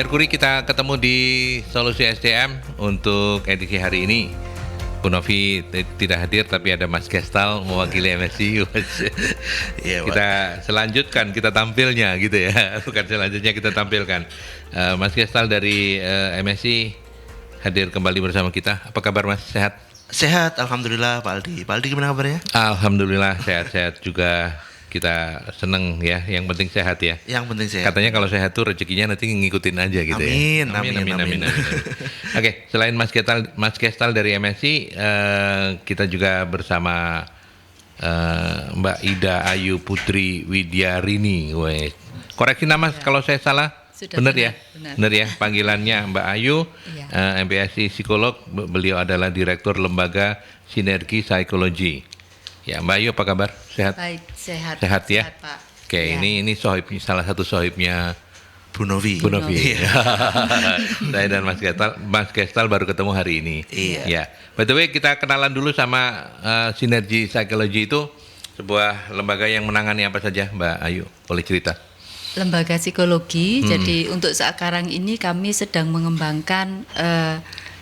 Merkuri kita ketemu di Solusi SDM untuk edisi hari ini. Bu Novi tidak hadir tapi ada Mas Gestal mewakili MSI. Iya, Kita selanjutkan kita tampilnya gitu ya, bukan selanjutnya kita tampilkan. Mas Gestal dari MSI hadir kembali bersama kita. Apa kabar Mas? Sehat? Sehat, alhamdulillah Pak Aldi. Pak Aldi gimana kabarnya? Alhamdulillah sehat-sehat juga. Kita seneng ya, yang penting sehat ya. Yang penting sehat. Katanya kalau sehat tuh rezekinya nanti ngikutin aja gitu Amin, ya. amin. Oke, selain Mas Gestal dari MSI, kita juga bersama Mbak Ida Ayu Putri Widyarini. Koreksi nama kalau saya salah. Sudah benar ya? Benar ya, panggilannya Mbak Ayu, MPSI psikolog, beliau adalah Direktur Lembaga Sinergi Psikologi. Ya, Mbak Ayu apa kabar? Sehat? Baik, sehat. Sehat ya? Sehat, Pak. Oke, Ya. ini salah satu sohibnya Bu Novi. Bu Novi. Saya dan Mas Gestal baru ketemu hari ini. Iya. Ya. By the way, kita kenalan dulu sama Sinergi Psikologi itu sebuah lembaga yang menangani apa saja, Mbak Ayu? Boleh cerita? Lembaga psikologi. Jadi untuk sekarang ini kami sedang mengembangkan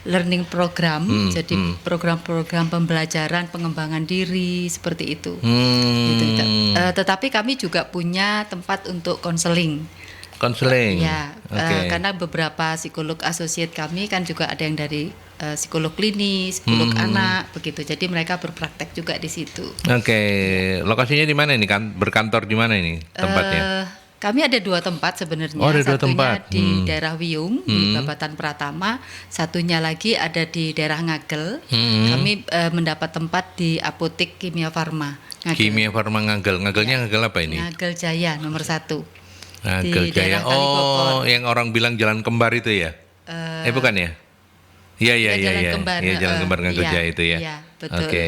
learning program. Jadi program-program pembelajaran pengembangan diri seperti itu. Gitu. Tetapi kami juga punya tempat untuk konseling. Konseling. Ya, karena beberapa psikolog associate kami kan juga ada yang dari psikolog klinis, psikolog anak, begitu. Jadi mereka berpraktek juga di situ. Oke, lokasinya di mana ini? Berkantor di mana ini tempatnya? Kami ada 2 tempat sebenarnya. Oh, ada 2 satunya tempat. di daerah Wiyung di Babatan Pratama, satunya lagi ada di daerah Ngagel. Kami mendapat tempat di Apotek Kimia Farma. Kimia Farma Ngagel. Ngagelnya Ngagel apa ini? Ngagel Jaya nomor 1. Ngagel di Jaya. daerah Kalibokor. Yang orang bilang jalan kembar itu ya? Bukan ya? Iya. Jalan Kembar. Iya, Jalan Kembar Ngagel Iya, Jaya itu ya. iya, betul. Oke.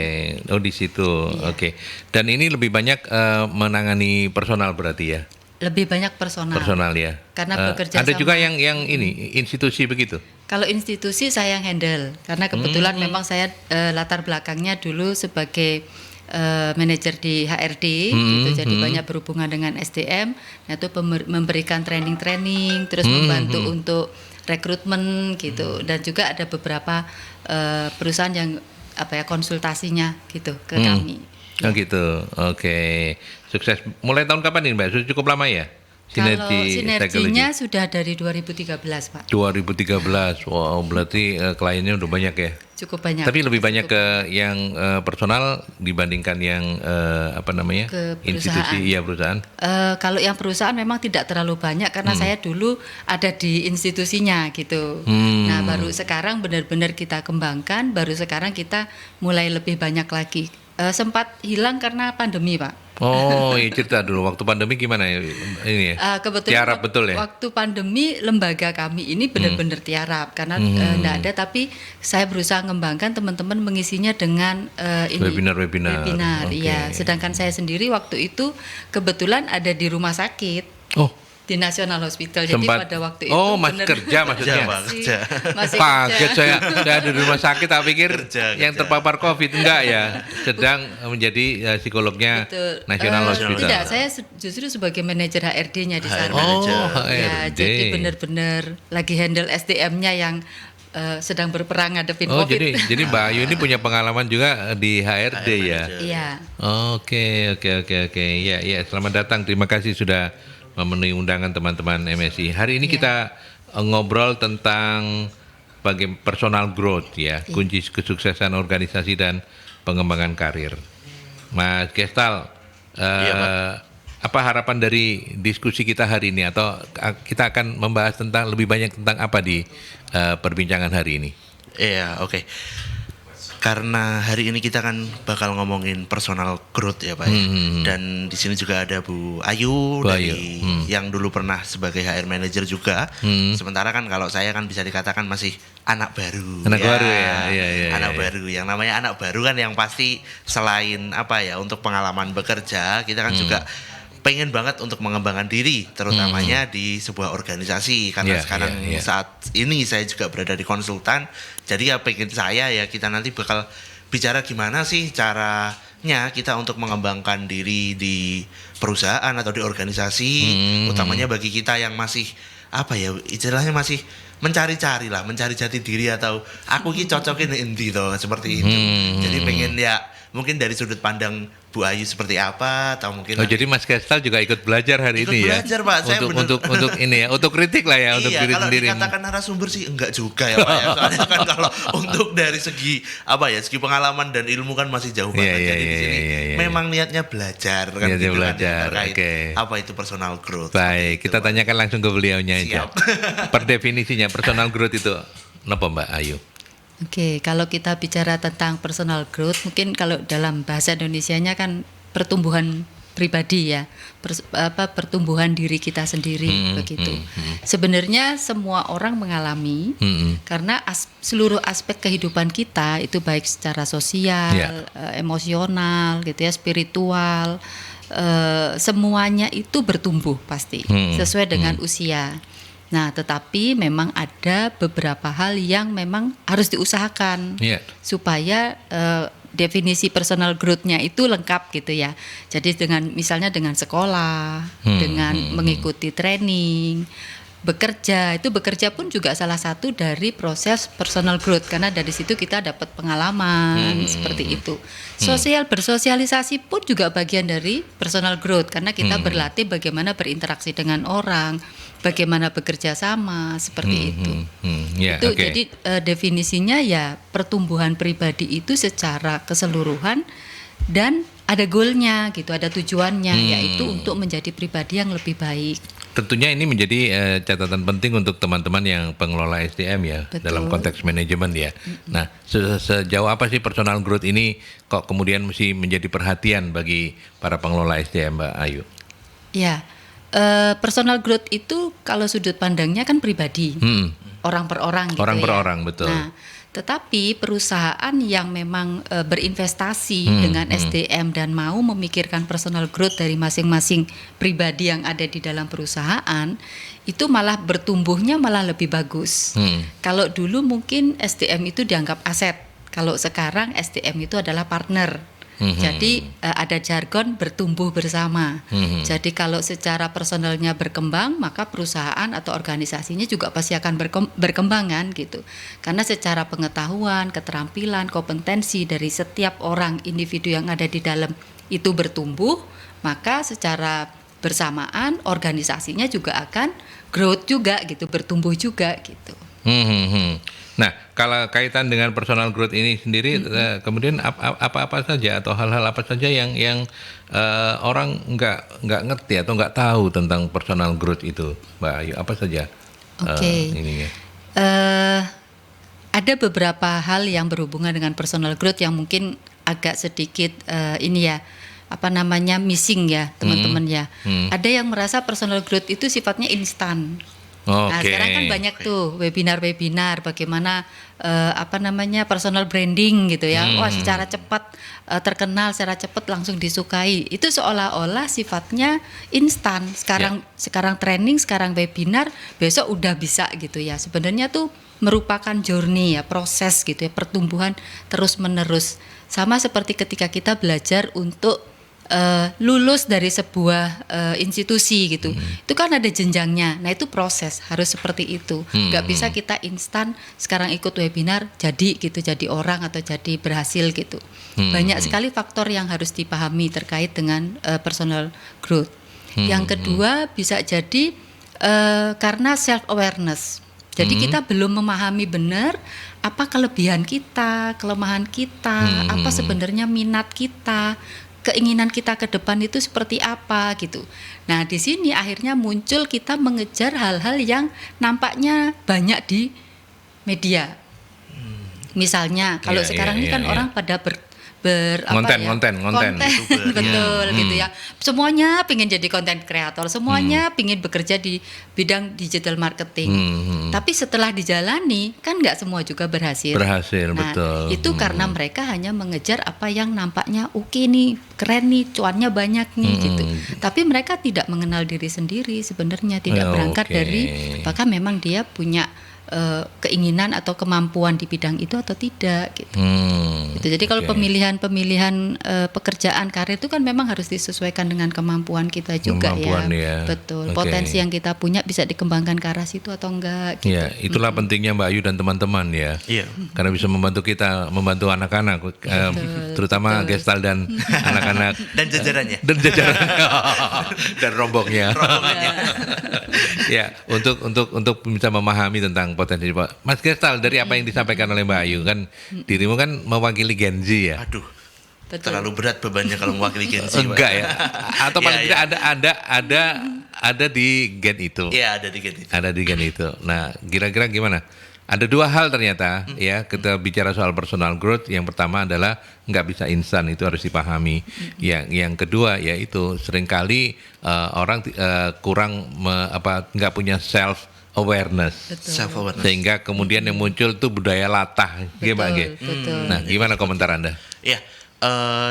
Oh, di situ. Iya. Oke. Dan ini lebih banyak menangani personal berarti ya? Lebih banyak personal. Personal ya. Karena bekerja ada sama. juga yang ini institusi begitu. Kalau institusi saya yang handle karena kebetulan memang saya latar belakangnya dulu sebagai manajer di HRD gitu, jadi banyak berhubungan dengan SDM, yaitu memberikan training terus membantu untuk rekrutmen gitu, dan juga ada beberapa perusahaan yang konsultasinya gitu ke kami. Oh gitu. Oke. Sukses. Mulai tahun kapan ini, Mbak? Sudah cukup lama ya? Kalau sinerginya sudah dari 2013, Pak. 2013. Wow, berarti kliennya udah banyak ya? Cukup banyak. Tapi lebih banyak ke yang personal dibandingkan yang ke institusi, perusahaan. Kalau yang perusahaan memang tidak terlalu banyak karena saya dulu ada di institusinya gitu. Nah, baru sekarang benar-benar kita kembangkan, baru sekarang kita mulai lebih banyak lagi. Sempat hilang karena pandemi, Pak. Oh, iya, cerita dulu waktu pandemi gimana ya ini ya? Kebetulan tiarap betul ya? Waktu pandemi lembaga kami ini benar-benar tiarap karena tidak ada, tapi saya berusaha mengembangkan teman-teman mengisinya dengan webinar. Okay. Ya. Sedangkan saya sendiri waktu itu kebetulan ada di rumah sakit. Oh. Di National Hospital. Jadi pada waktu itu masih kerja maksudnya. Masih Kaget saya ada di rumah sakit, tak pikir yang kerja. terpapar COVID. Enggak ya, sedang menjadi psikolognya Betul. National Hospital. Tidak, saya justru sebagai manajer HRD-nya di sana. HRD. Jadi benar-benar lagi handle SDM-nya yang sedang berperang ngadepin Oh, COVID. jadi Mbak Ayu ini punya pengalaman juga di HRD ya. Iya. Oke. Ya, selamat datang. Terima kasih sudah memenuhi undangan teman-teman MSI. Hari ini kita ngobrol tentang personal growth ya, kunci kesuksesan organisasi dan pengembangan karir. Mas Gestal, apa harapan dari diskusi kita hari ini, atau kita akan membahas lebih banyak tentang apa di perbincangan hari ini? Iya, oke. Karena hari ini kita kan bakal ngomongin personal growth ya Pak. Dan di sini juga ada Bu Ayu dari yang dulu pernah sebagai HR manager juga. Sementara kan kalau saya kan bisa dikatakan masih anak baru. Anak baru ya. Anak baru. Yang namanya anak baru kan yang pasti selain untuk pengalaman bekerja, kita kan juga pengen banget untuk mengembangkan diri, terutamanya di sebuah organisasi, karena sekarang saat ini saya juga berada di konsultan. Jadi pengen saya kita nanti bakal bicara gimana sih caranya kita untuk mengembangkan diri di perusahaan atau di organisasi, utamanya bagi kita yang masih apa ya istilahnya masih mencari-cari jati diri atau aku ki cocokin endi toh seperti itu. Jadi pengen ya mungkin dari sudut pandang Bu Ayu seperti apa atau mungkin jadi Mas Kestal juga ikut belajar hari Ikut ini belajar, ya. Pak. Saya Untuk ini ya, untuk kritik lah ya, untuk iya, diri kalau sendiri. dikatakan narasumber sih enggak juga ya Pak ya. Soalnya kan kalau untuk dari segi apa ya, segi pengalaman dan ilmu kan masih jauh banget. Iya, Jadi di sini iya. memang niatnya belajar kan Niatnya gitu belajar, kan, terkait oke. apa itu personal growth. Baik, seperti kita itu, Pak. tanyakan langsung ke beliaunya aja. Siap. Per definisinya personal growth itu apa Mbak Ayu? Oke, kalau kita bicara tentang personal growth, mungkin kalau dalam bahasa Indonesianya kan pertumbuhan pribadi ya, pertumbuhan diri kita sendiri begitu. Sebenarnya semua orang mengalami karena seluruh aspek kehidupan kita itu baik secara sosial, Ya. emosional, gitu ya, spiritual, semuanya itu bertumbuh pasti sesuai dengan usia. Nah, tetapi memang ada beberapa hal yang memang harus diusahakan Iya. supaya definisi personal growth-nya itu lengkap gitu ya. Jadi misalnya dengan sekolah, dengan mengikuti training, bekerja pun juga salah satu dari proses personal growth karena dari situ kita dapat pengalaman seperti itu. Bersosialisasi pun juga bagian dari personal growth karena kita berlatih bagaimana berinteraksi dengan orang, bagaimana bekerja sama seperti itu. Ya, Itu oke. jadi definisinya ya pertumbuhan pribadi itu secara keseluruhan dan ada goalnya gitu, ada tujuannya yaitu untuk menjadi pribadi yang lebih baik. Tentunya ini menjadi catatan penting untuk teman-teman yang pengelola SDM ya. Betul. Dalam konteks manajemen ya. Nah, sejauh apa sih personal growth ini kok kemudian mesti menjadi perhatian bagi para pengelola SDM, Mbak Ayu? Ya, personal growth itu kalau sudut pandangnya kan pribadi, orang per orang gitu Orang ya. per orang, betul. Nah, tetapi perusahaan yang memang berinvestasi dengan SDM dan mau memikirkan personal growth dari masing-masing pribadi yang ada di dalam perusahaan, itu malah bertumbuhnya malah lebih bagus. Kalau dulu mungkin SDM itu dianggap aset, kalau sekarang SDM itu adalah partner. Jadi ada jargon bertumbuh bersama. Jadi kalau secara personalnya berkembang, maka perusahaan atau organisasinya juga pasti akan berkembang kan gitu. Karena secara pengetahuan, keterampilan, kompetensi dari setiap orang individu yang ada di dalam itu bertumbuh, maka secara bersamaan organisasinya juga akan growth juga gitu, bertumbuh juga gitu. Nah, kalau kaitan dengan personal growth ini sendiri, kemudian apa saja atau hal-hal apa saja yang orang nggak ngerti atau nggak tahu tentang personal growth itu, Mbak Ayu? Apa saja? Oke. Ininya. Ada beberapa hal yang berhubungan dengan personal growth yang mungkin agak sedikit missing ya teman-teman ya. Ada yang merasa personal growth itu sifatnya instan. Nah, sekarang kan banyak tuh webinar-webinar bagaimana personal branding gitu ya. Wah, secara cepat terkenal, secara cepat langsung disukai. Itu seolah-olah sifatnya instan. Sekarang training, sekarang webinar, besok udah bisa gitu ya. Sebenarnya tuh merupakan journey ya, proses gitu ya, pertumbuhan terus-menerus. Sama seperti ketika kita belajar untuk lulus dari sebuah institusi gitu, itu kan ada jenjangnya. Nah itu proses harus seperti itu. Nggak bisa kita instan sekarang ikut webinar jadi gitu, jadi orang atau jadi berhasil gitu. Banyak sekali faktor yang harus dipahami terkait dengan personal growth. Yang kedua bisa jadi karena self awareness. Jadi kita belum memahami benar apa kelebihan kita, kelemahan kita, apa sebenarnya minat kita, keinginan kita ke depan itu seperti apa gitu. Nah, di sini akhirnya muncul kita mengejar hal-hal yang nampaknya banyak di media. Misalnya kalau sekarang ini kan orang pada konten betul gitu ya. Semuanya pingin jadi konten kreator, semuanya pingin bekerja di bidang digital marketing. Tapi setelah dijalani kan nggak semua juga berhasil. Nah, betul. Itu karena mereka hanya mengejar apa yang nampaknya oke nih, keren nih, cuannya banyak nih gitu. Tapi mereka tidak mengenal diri sendiri sebenarnya, tidak berangkat dari apakah memang dia punya keinginan atau kemampuan di bidang itu atau tidak gitu. Gitu. Jadi kalau Oke. pemilihan pekerjaan karir itu kan memang harus disesuaikan dengan kemampuan kita juga Kemampuan, ya. ya. Betul. Oke. Potensi yang kita punya bisa dikembangkan ke arah situ atau enggak gitu. Ya, itulah pentingnya Mbak Ayu dan teman-teman ya. Iya. Karena bisa membantu kita, membantu anak-anak, terutama Gestal dan anak-anak Dan jajarannya. dan jajaran dan rombongnya. Ya, untuk bisa memahami tentang potensi Pak. Mas Gestal, dari apa yang disampaikan oleh Mbak Ayu kan dirimu kan mewakili Gen Z ya. Aduh, Betul. terlalu berat bebannya kalau mewakili Gen Z, Pak. Enggak ya. Atau paling Iya, tidak ada di gen itu. Iya, ada di Gen Z. Ada di gen itu. Nah, kira-kira gimana? Ada dua hal ternyata ya kita bicara soal personal growth. Yang pertama adalah nggak bisa instan, itu harus dipahami. Yang kedua yaitu seringkali orang kurang nggak punya self awareness. Betul. Self-awareness. Sehingga kemudian yang muncul itu budaya latah. Gimana? Ge? Betul. Nah, gimana komentar Anda? Iya,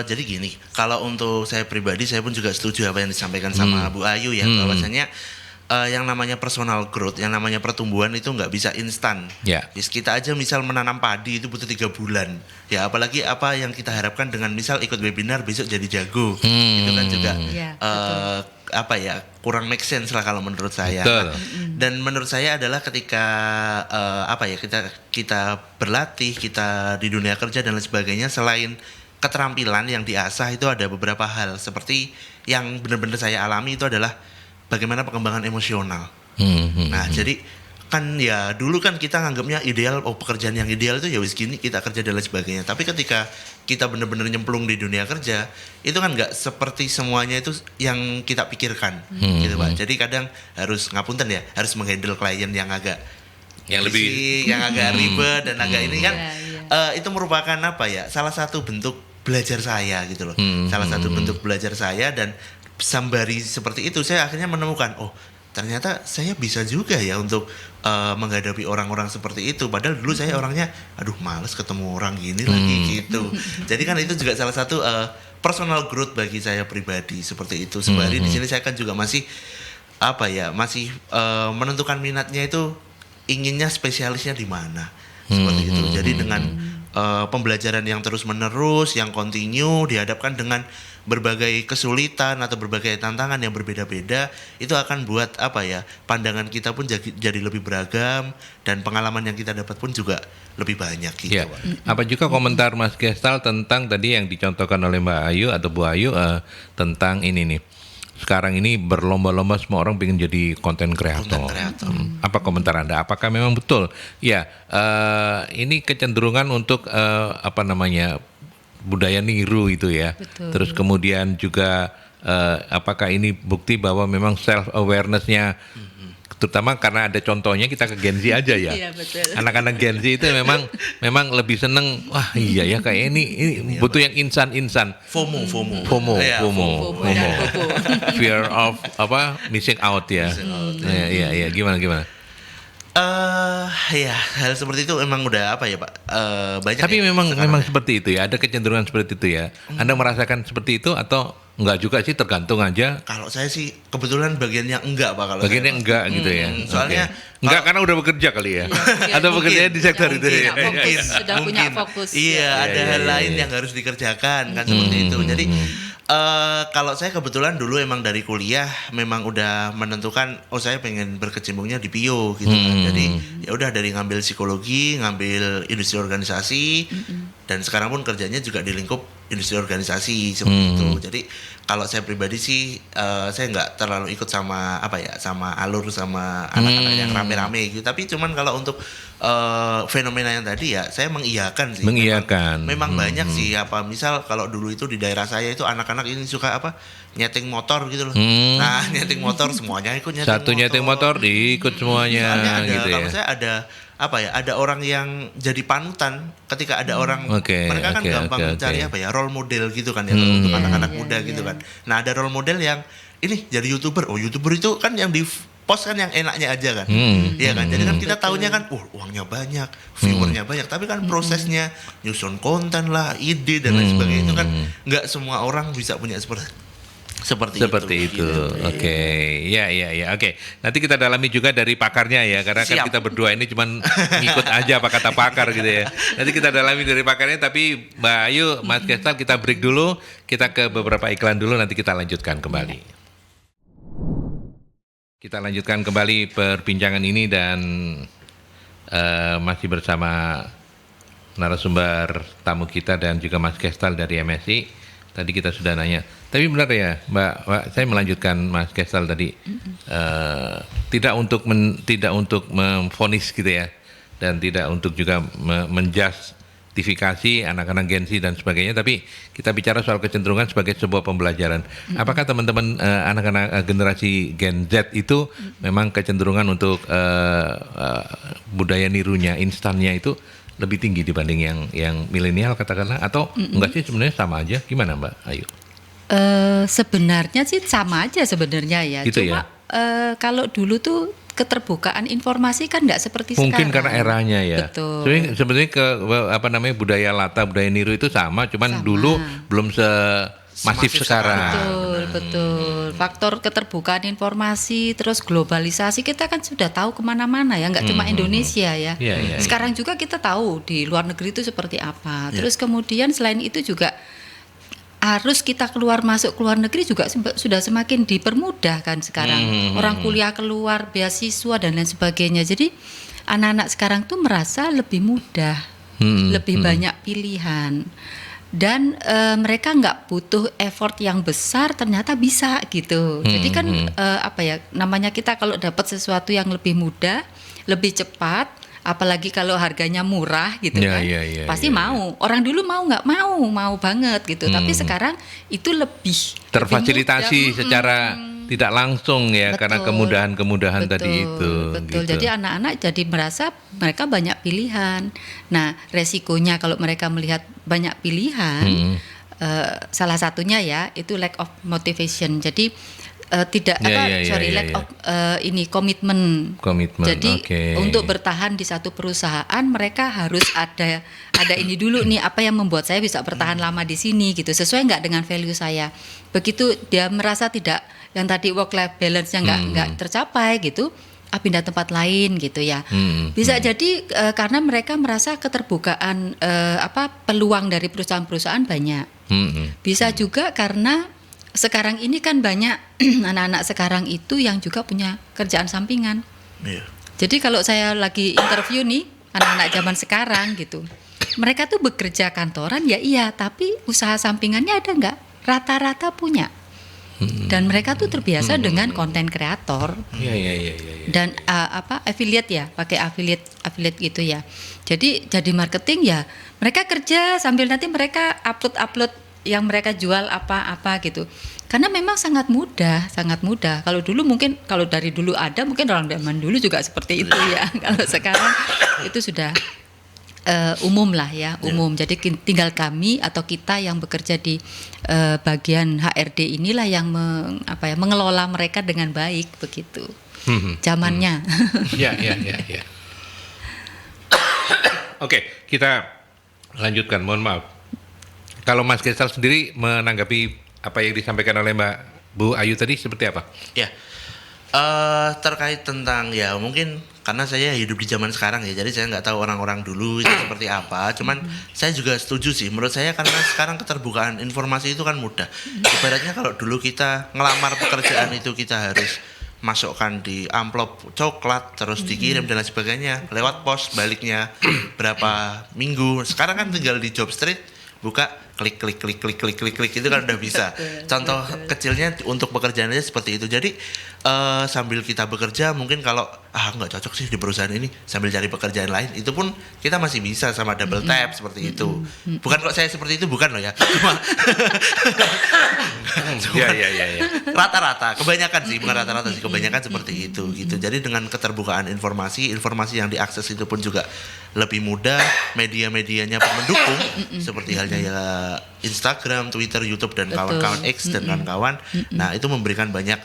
jadi gini, kalau untuk saya pribadi, saya pun juga setuju apa yang disampaikan sama Bu Ayu ya, bahwasanya yang namanya personal growth, yang namanya pertumbuhan itu nggak bisa instan. Ya. Yes, kita aja misal menanam padi itu butuh 3 bulan. Ya, apalagi apa yang kita harapkan dengan misal ikut webinar besok jadi jago. Itu kan juga Ya, kurang make sense lah kalau menurut saya. Betul. Dan menurut saya adalah ketika kita berlatih, kita di dunia kerja dan lain sebagainya, selain keterampilan yang diasah itu ada beberapa hal seperti yang benar-benar saya alami itu adalah bagaimana pengembangan emosional. Nah, jadi kan ya dulu kan kita nganggapnya ideal, pekerjaan yang ideal itu ya wis gini kita kerja dan lain sebagainya. Tapi ketika kita benar-benar nyemplung di dunia kerja, itu kan nggak seperti semuanya itu yang kita pikirkan, gitu Pak. Jadi kadang harus ngapunten ya, harus menghandle klien yang agak yang agak ribet dan agak ini kan itu merupakan salah satu bentuk belajar saya gitu loh. Salah satu bentuk belajar saya, dan sembari seperti itu saya akhirnya menemukan ternyata saya bisa juga ya untuk menghadapi orang-orang seperti itu. Padahal dulu saya orangnya males ketemu orang gini lagi gitu. Jadi kan itu juga salah satu personal growth bagi saya pribadi seperti itu. Sembari di sini saya kan juga masih menentukan minatnya itu inginnya spesialisnya di mana. Seperti itu. Jadi dengan pembelajaran yang terus-menerus, yang continue, dihadapkan dengan berbagai kesulitan atau berbagai tantangan yang berbeda-beda, itu akan buat pandangan kita pun jadi lebih beragam, dan pengalaman yang kita dapat pun juga lebih banyak gitu. Ya. Pak. Apa juga komentar Mas Gestal tentang tadi yang dicontohkan oleh Mbak Ayu atau Bu Ayu tentang ini nih. Sekarang ini berlomba-lomba semua orang ingin jadi konten kreator. Apa komentar Anda? Apakah memang betul? Ya, ini kecenderungan untuk budaya niru itu ya. Betul. Terus kemudian juga apakah ini bukti bahwa memang self awareness-nya, terutama karena ada contohnya kita ke Gen Z aja ya. Iya, betul. Anak-anak Gen Z itu memang lebih seneng, wah iya ya kayak ini butuh yang insan. FOMO. Iya, FOMO dan FOMO. Fear of missing out ya. Iya, gimana? Hal seperti itu memang udah Pak? Banyak. Tapi ya, memang sekarang ya. seperti itu ya, ada kecenderungan seperti itu ya. Anda merasakan seperti itu atau enggak juga sih, tergantung aja? Kalau saya sih kebetulan bagian yang enggak Pak, kalau Bagiannya saya, Pak. enggak gitu ya. Soalnya Oke. Enggak karena udah bekerja kali ya. Iya, Atau mungkin. bekerja di sektor itu ya. Sudah punya fokus. Iya, ada hal lain yang harus dikerjakan kan seperti itu. Jadi kalau saya kebetulan dulu emang dari kuliah memang udah menentukan saya pengen berkecimpungnya di PIO gitu kan. Jadi ya udah dari ngambil psikologi, ngambil industri organisasi, dan sekarang pun kerjanya juga di lingkup industri organisasi seperti itu. Jadi kalau saya pribadi sih saya nggak terlalu ikut sama sama alur sama anak-anak yang rame-rame gitu. Tapi cuman kalau untuk fenomena yang tadi ya saya mengiyakan sih. Mengiyakan. Memang banyak sih misal kalau dulu itu di daerah saya itu anak-anak ini suka nyeting motor gitu loh. Nah, nyeting motor semuanya ikut nyeting Satu nyeting motor diikut semuanya Soalnya ada, gitu ya. kalau saya ada orang yang jadi panutan ketika ada orang mereka kan gampang cari role model gitu kan ya kalau untuk anak-anak muda gitu kan. Nah, ada role model yang ini jadi YouTuber. YouTuber itu kan yang di post kan yang enaknya aja kan. Iya kan? Jadi kan kita taunya kan uangnya banyak, viewernya banyak, tapi kan prosesnya nyusun konten lah, ide dan lain sebagainya itu kan nggak semua orang bisa punya Seperti itu. gitu. Oke. Ya. Oke. Nanti kita dalami juga dari pakarnya ya, karena kan Siap. kita berdua ini cuman ngikut aja apa kata pakar gitu ya. Nanti kita dalami dari pakarnya, tapi Mbak Ayu, Mas Kestal, kita break dulu, kita ke beberapa iklan dulu, nanti kita lanjutkan kembali. Kita lanjutkan kembali perbincangan ini dan masih bersama narasumber tamu kita dan juga Mas Kestal dari MSI. Tadi kita sudah nanya, tapi benar ya Mbak, saya melanjutkan Mas Kestal tadi, tidak untuk memvonis gitu ya, dan tidak untuk juga menjustifikasi anak-anak Gen Z dan sebagainya, tapi kita bicara soal kecenderungan sebagai sebuah pembelajaran. Apakah teman-teman anak-anak generasi Gen Z itu memang kecenderungan untuk budaya nirunya, instannya itu lebih tinggi dibanding yang milenial katakanlah, atau enggak sih sebenarnya sama aja? Gimana Mbak Ayu? Sebenarnya sih sama aja sebenarnya ya. Gitu Cuma kalau dulu tuh keterbukaan informasi kan nggak seperti Mungkin sekarang. karena eranya ya. Betul. Sebenarnya budaya Lata, budaya niru itu sama, cuman Sama. dulu belum masif Semasif sekarang. Betul. Faktor keterbukaan informasi, terus globalisasi kita kan sudah tahu kemana-mana ya, nggak cuma Indonesia ya. Iya. Sekarang juga kita tahu di luar negeri itu seperti apa. Terus kemudian selain itu juga harus kita keluar masuk ke luar negeri juga sudah semakin dipermudah kan sekarang. Orang kuliah keluar, beasiswa dan lain sebagainya. Jadi anak-anak sekarang tuh merasa lebih mudah, lebih banyak pilihan. Dan mereka nggak butuh effort yang besar, ternyata bisa gitu. Jadi kan namanya kita kalau dapat sesuatu yang lebih mudah, lebih cepat, apalagi kalau harganya murah gitu Ya, kan, ya, pasti ya, mau. Orang dulu nggak mau banget gitu. Tapi sekarang itu lebih Terfasilitasi mudah. secara tidak langsung ya, Betul. karena kemudahan-kemudahan tadi itu. Betul. Gitu. Jadi anak-anak jadi merasa mereka banyak pilihan. Nah, resikonya kalau mereka melihat banyak pilihan, salah satunya ya itu lack of motivation. Jadi lack of komitmen. Jadi untuk bertahan di satu perusahaan mereka harus ada ini dulu nih, apa yang membuat saya bisa bertahan lama di sini gitu, sesuai nggak dengan value saya. Begitu dia merasa tidak, yang tadi work life balance-nya nggak tercapai gitu, pindah tempat lain gitu ya. Bisa jadi karena mereka merasa keterbukaan peluang dari perusahaan-perusahaan banyak. Bisa juga karena sekarang ini kan banyak anak-anak sekarang itu yang juga punya kerjaan sampingan. Iya. Jadi kalau saya lagi interview nih anak-anak zaman sekarang gitu, mereka tuh bekerja kantoran ya iya, tapi usaha sampingannya ada nggak? Rata-rata punya. Dan mereka tuh terbiasa dengan konten kreator. Iya. Dan affiliate ya, pakai affiliate gitu ya. Jadi jadi marketing ya, mereka kerja sambil nanti mereka upload yang mereka jual apa-apa gitu. Karena memang sangat mudah. Kalau dulu mungkin, kalau dari dulu ada, mungkin orang zaman dulu juga seperti itu ya. Kalau sekarang itu sudah umum lah ya, umum. Jadi tinggal kami atau kita yang bekerja di bagian HRD inilah yang mengelola mereka dengan baik begitu. Zamannya. Ya. Oke, kita lanjutkan. Mohon maaf. Kalau Mas Kestal sendiri menanggapi apa yang disampaikan oleh Bu Ayu tadi seperti apa? Ya, terkait tentang ya mungkin karena saya hidup di zaman sekarang ya, jadi saya nggak tahu orang-orang dulu itu seperti apa. Cuman saya juga setuju sih, menurut saya karena sekarang keterbukaan informasi itu kan mudah. Ibaratnya kalau dulu kita ngelamar pekerjaan itu kita harus masukkan di amplop coklat terus dikirim dan lain sebagainya, lewat pos baliknya berapa minggu. Sekarang kan tinggal di job street, buka klik itu kan udah bisa. Contoh kecilnya untuk pekerjaan aja seperti itu. Jadi sambil kita bekerja mungkin kalau nggak cocok sih di perusahaan ini, sambil cari pekerjaan lain itu pun kita masih bisa sama double tap seperti itu. Bukan kok saya seperti itu, bukan loh ya. Cuma Ya. rata-rata, kebanyakan sih, bukan rata-rata sih, kebanyakan seperti itu gitu. Jadi dengan keterbukaan informasi yang diakses itu pun juga lebih mudah, media-medianya pun mendukung seperti halnya ya Instagram, Twitter, YouTube dan kawan-kawan X dan kawan-kawan. Nah, itu memberikan banyak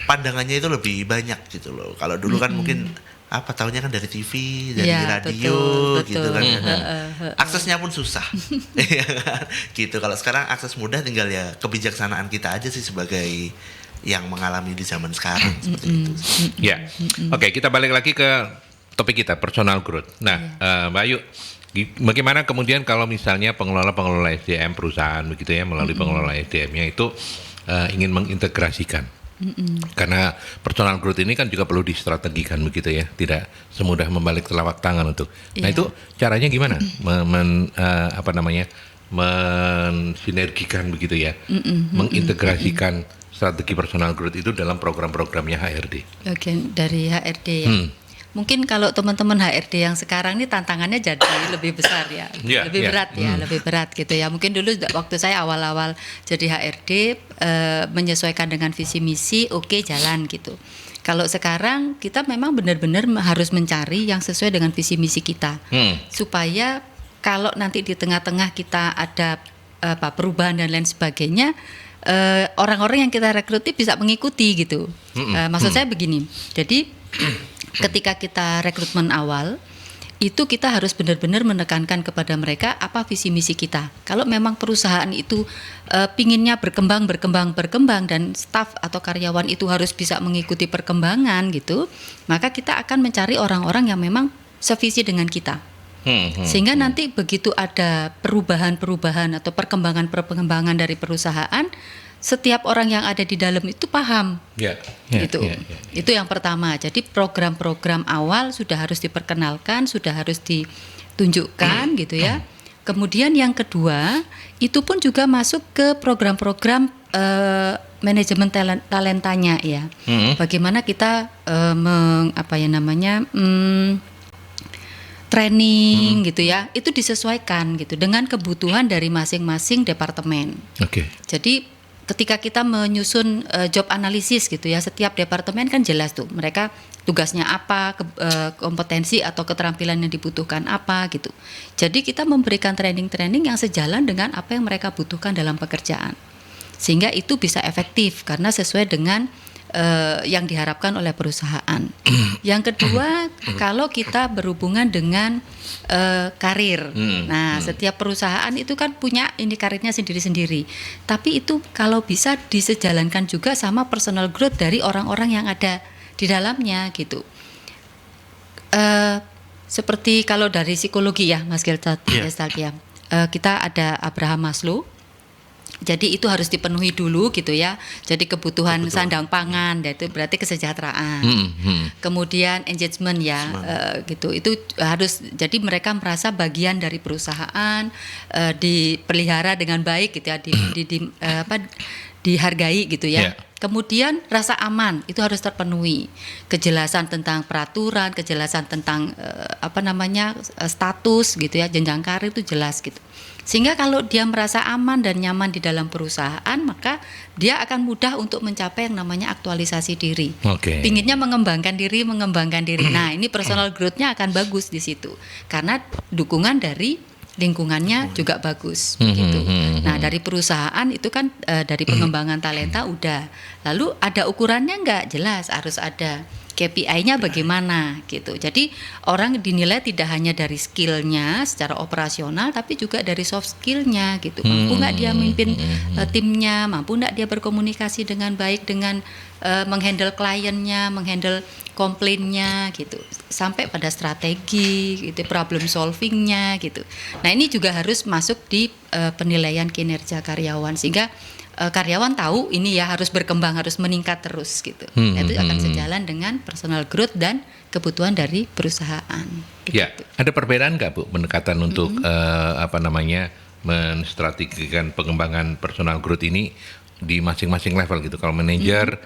pandangannya itu lebih banyak gitu loh. Kalau dulu kan mungkin apa tahunya kan dari TV, dari Ya, radio betul, gitu kan. betul. Aksesnya pun susah. Iya kan? Gitu. Kalau sekarang akses mudah, tinggal ya kebijaksanaan kita aja sih sebagai yang mengalami di zaman sekarang seperti itu. Ya, oke, kita balik lagi ke topik kita, personal growth. Nah, Mbak Ayu, bagaimana kemudian kalau misalnya pengelola SDM perusahaan begitu ya, melalui pengelola SDM-nya itu ingin mengintegrasikan? Karena personal growth ini kan juga perlu distrategikan begitu ya, tidak semudah membalik telapak tangan untuk. Nah, Iya. itu caranya gimana? Mensinergikan begitu ya, mengintegrasikan strategi personal growth itu dalam program-programnya HRD. Oke, dari HRD ya. Mungkin kalau teman-teman HRD yang sekarang ini tantangannya jadi lebih besar ya, Iya, lebih iya. berat ya, lebih berat gitu ya. Mungkin dulu waktu saya awal-awal jadi HRD menyesuaikan dengan visi misi, oke, jalan gitu. Kalau sekarang kita memang benar-benar harus mencari yang sesuai dengan visi misi kita, supaya kalau nanti di tengah-tengah kita ada perubahan dan lain sebagainya, orang-orang yang kita rekruti bisa mengikuti gitu. Maksud saya begini, jadi ketika kita rekrutmen awal itu kita harus benar-benar menekankan kepada mereka apa visi misi kita. Kalau memang perusahaan itu pinginnya berkembang dan staf atau karyawan itu harus bisa mengikuti perkembangan gitu, maka kita akan mencari orang-orang yang memang sevisi dengan kita. Sehingga nanti begitu ada perubahan-perubahan atau perkembangan dari perusahaan, setiap orang yang ada di dalam itu paham. Gitu. Itu yang pertama. Jadi program-program awal sudah harus diperkenalkan, sudah harus ditunjukkan gitu ya. Kemudian yang kedua, itu pun juga masuk ke program-program manajemen talentanya ya. Bagaimana kita training gitu ya, itu disesuaikan gitu dengan kebutuhan dari masing-masing departemen. Jadi ketika kita menyusun job analisis gitu ya, setiap departemen kan jelas tuh mereka tugasnya apa, kompetensi atau keterampilan yang dibutuhkan apa gitu. Jadi kita memberikan training-training yang sejalan dengan apa yang mereka butuhkan dalam pekerjaan, sehingga itu bisa efektif karena sesuai dengan yang diharapkan oleh perusahaan. Yang kedua, kalau kita berhubungan dengan karir. Nah, setiap perusahaan itu kan punya ini karirnya sendiri-sendiri. Tapi itu kalau bisa disejalankan juga sama personal growth dari orang-orang yang ada di dalamnya gitu. Seperti kalau dari psikologi ya, Mas Gestalt ya. Kita ada Abraham Maslow. Jadi itu harus dipenuhi dulu gitu ya. Jadi kebutuhan sandang pangan, itu berarti kesejahteraan. Kemudian engagement ya, gitu. Itu harus. Jadi mereka merasa bagian dari perusahaan, dipelihara dengan baik gitu ya, dihargai gitu ya. Kemudian rasa aman itu harus terpenuhi. Kejelasan tentang peraturan, kejelasan tentang status gitu ya, jenjang karir itu jelas gitu. Sehingga kalau dia merasa aman dan nyaman di dalam perusahaan, maka dia akan mudah untuk mencapai yang namanya aktualisasi diri. Pinginnya mengembangkan diri. Nah, ini personal growth-nya akan bagus di situ. Karena dukungan dari lingkungannya juga bagus gitu. Nah, dari perusahaan itu kan dari pengembangan talenta udah. Lalu ada ukurannya enggak? Jelas harus ada. KPI-nya bagaimana gitu. Jadi orang dinilai tidak hanya dari skillnya secara operasional, tapi juga dari soft skillnya gitu. Mampu nggak dia memimpin timnya, mampu nggak dia berkomunikasi dengan baik dengan menghandle kliennya, menghandle komplainnya gitu, sampai pada strategi gitu, problem solvingnya gitu. Nah, ini juga harus masuk di penilaian kinerja karyawan, sehingga karyawan tahu ini ya harus berkembang, harus meningkat terus gitu. Itu akan sejalan dengan personal growth dan kebutuhan dari perusahaan. Gitu. Ya, ada perbedaan nggak Bu pendekatan untuk menstrategikan pengembangan personal growth ini di masing-masing level gitu? Kalau manajer,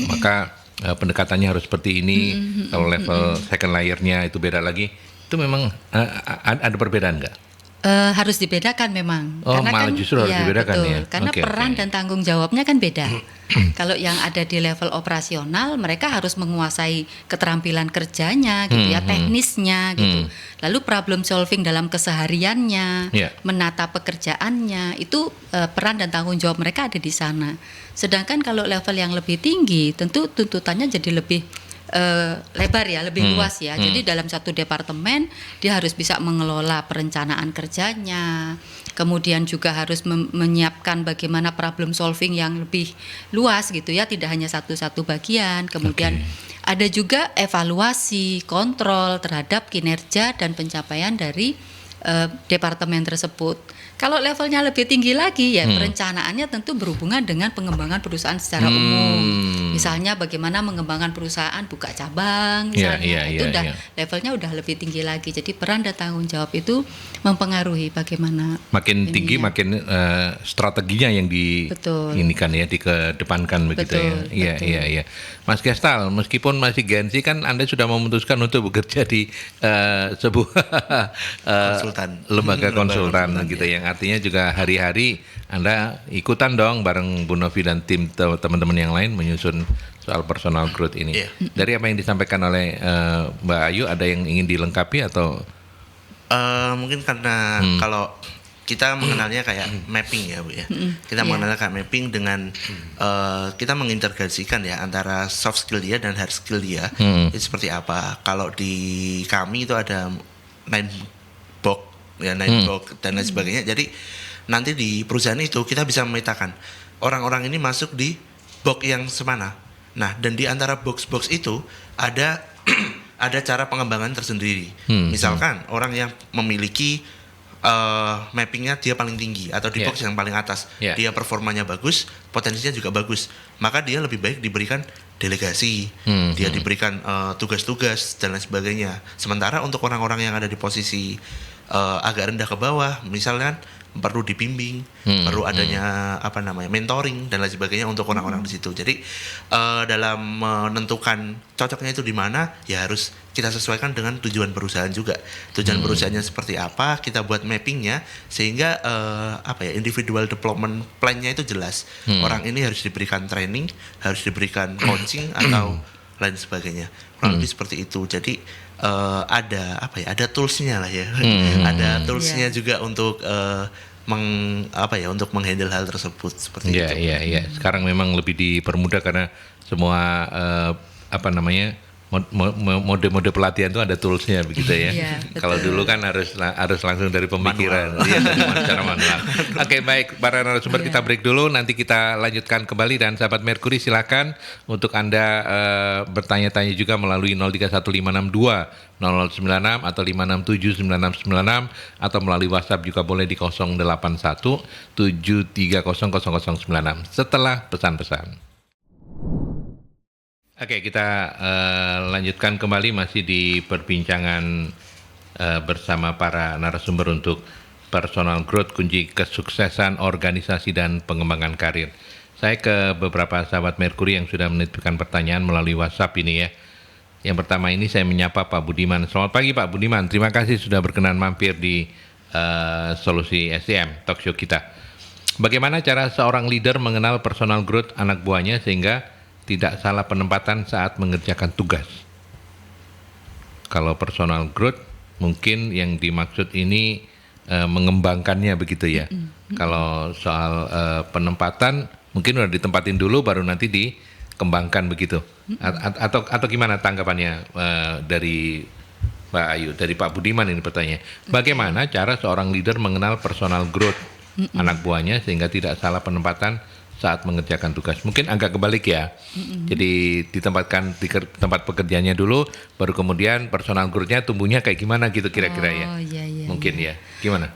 maka pendekatannya harus seperti ini. Kalau level second layer-nya itu beda lagi. Itu memang ada perbedaan nggak? Harus dibedakan memang. Karena malah justru harus dibedakan betul. ya. Karena peran dan tanggung jawabnya kan beda. Kalau yang ada di level operasional, mereka harus menguasai keterampilan kerjanya, gitu ya, teknisnya, gitu. Lalu problem solving dalam kesehariannya, menata pekerjaannya, itu peran dan tanggung jawab mereka ada di sana. Sedangkan kalau level yang lebih tinggi, tentu tuntutannya jadi lebih lebar ya, lebih luas ya. Jadi dalam satu departemen dia harus bisa mengelola perencanaan kerjanya, kemudian juga harus menyiapkan bagaimana problem solving yang lebih luas gitu ya, tidak hanya satu-satu bagian. Kemudian ada juga evaluasi, kontrol terhadap kinerja dan pencapaian dari departemen tersebut. Kalau levelnya lebih tinggi lagi ya perencanaannya tentu berhubungan dengan pengembangan perusahaan secara umum. Misalnya bagaimana mengembangkan perusahaan, buka cabang misalnya, itu udah levelnya udah lebih tinggi lagi. Jadi peran dan tanggung jawab itu mempengaruhi bagaimana makin tinggi makin strateginya yang diinikan ya, dikedepankan begitu ya. Iya. Mas Gestal, meskipun masih Gen Z kan Anda sudah memutuskan untuk bekerja di sebuah lembaga konsultan gitu yang artinya juga hari-hari Anda ikutan dong bareng Bu Novi dan tim teman-teman yang lain menyusun soal personal growth ini. Dari apa yang disampaikan oleh Mbak Ayu, ada yang ingin dilengkapi atau? Mungkin karena kalau kita mengenalnya kayak mapping ya Bu ya. Kita mengenalnya kayak mapping dengan kita mengintegrasikan ya antara soft skill dia dan hard skill dia. Itu seperti apa? Kalau di kami itu ada 9 box dan lain sebagainya. Jadi nanti di perusahaan itu kita bisa memetakan orang-orang ini masuk di box yang semana. Nah, dan di antara box-box itu ada ada cara pengembangan tersendiri. Misalkan orang yang memiliki mappingnya dia paling tinggi atau di box yang paling atas, dia performanya bagus, potensinya juga bagus, maka dia lebih baik diberikan delegasi, dia diberikan tugas-tugas dan lain sebagainya. Sementara untuk orang-orang yang ada di posisi agak rendah ke bawah, misalkan perlu dibimbing, perlu adanya mentoring dan lain sebagainya untuk orang-orang di situ. Jadi dalam menentukan cocoknya itu di mana, ya harus kita sesuaikan dengan tujuan perusahaan juga. Tujuan perusahaannya seperti apa, kita buat mappingnya sehingga individual development plan-nya itu jelas. Orang ini harus diberikan training, harus diberikan coaching atau lain sebagainya. Kurang lebih seperti itu. Jadi ada toolsnya lah ya, ada toolsnya juga untuk untuk menghandle hal tersebut seperti itu. Iya. Sekarang memang lebih dipermudah karena semua mode-mode pelatihan itu ada toolsnya begitu ya. Kalau dulu kan harus langsung dari pemikiran, dari secara manual. Oke, baik, para narasumber kita break dulu, nanti kita lanjutkan kembali dan sahabat Mercury silakan untuk Anda bertanya-tanya juga melalui 031562 0096 atau 5679696 atau melalui WhatsApp juga boleh di 081 7300096 setelah pesan-pesan. Oke, kita lanjutkan kembali masih di perbincangan bersama para narasumber untuk personal growth, kunci kesuksesan organisasi dan pengembangan karir. Saya ke beberapa sahabat Mercury yang sudah menitipkan pertanyaan melalui WhatsApp ini ya. Yang pertama ini saya menyapa Pak Budiman. Selamat pagi Pak Budiman, terima kasih sudah berkenan mampir di Solusi SDM Talk Show kita. Bagaimana cara seorang leader mengenal personal growth anak buahnya sehingga tidak salah penempatan saat mengerjakan tugas? Kalau personal growth mungkin yang dimaksud ini mengembangkannya begitu ya. Kalau soal penempatan mungkin udah ditempatin dulu baru nanti dikembangkan begitu. Atau gimana tanggapannya dari Mbak Ayu, dari Pak Budiman ini pertanyaannya. Bagaimana cara seorang leader mengenal personal growth anak buahnya sehingga tidak salah penempatan saat mengerjakan tugas? Mungkin agak kebalik ya. Jadi ditempatkan di tempat pekerjaannya dulu, baru kemudian personal growth-nya tumbuhnya kayak gimana gitu kira-kira ya. Mungkin ya. Gimana?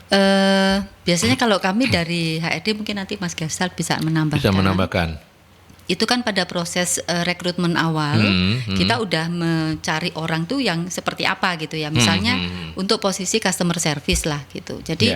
Biasanya kalau kami dari HRD mungkin nanti Mas Gestal bisa menambahkan. Bisa menambahkan. Itu kan pada proses rekrutmen awal kita udah mencari orang tuh yang seperti apa gitu ya. Misalnya untuk posisi customer service lah gitu. Jadi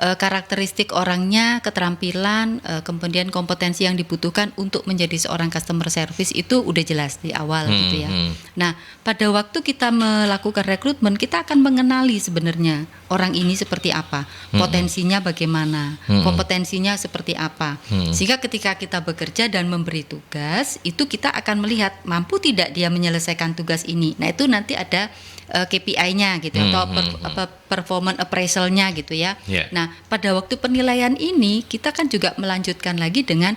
karakteristik orangnya, keterampilan, kemudian kompetensi yang dibutuhkan untuk menjadi seorang customer service itu udah jelas di awal gitu ya. Nah, pada waktu kita melakukan rekrutmen, kita akan mengenali sebenarnya orang ini seperti apa, potensinya bagaimana, kompetensinya seperti apa. Sehingga ketika kita bekerja dan memberi tugas, itu kita akan melihat mampu tidak dia menyelesaikan tugas ini. Nah, itu nanti ada KPI-nya gitu atau performance appraisal-nya gitu ya. Nah, pada waktu penilaian ini kita kan juga melanjutkan lagi dengan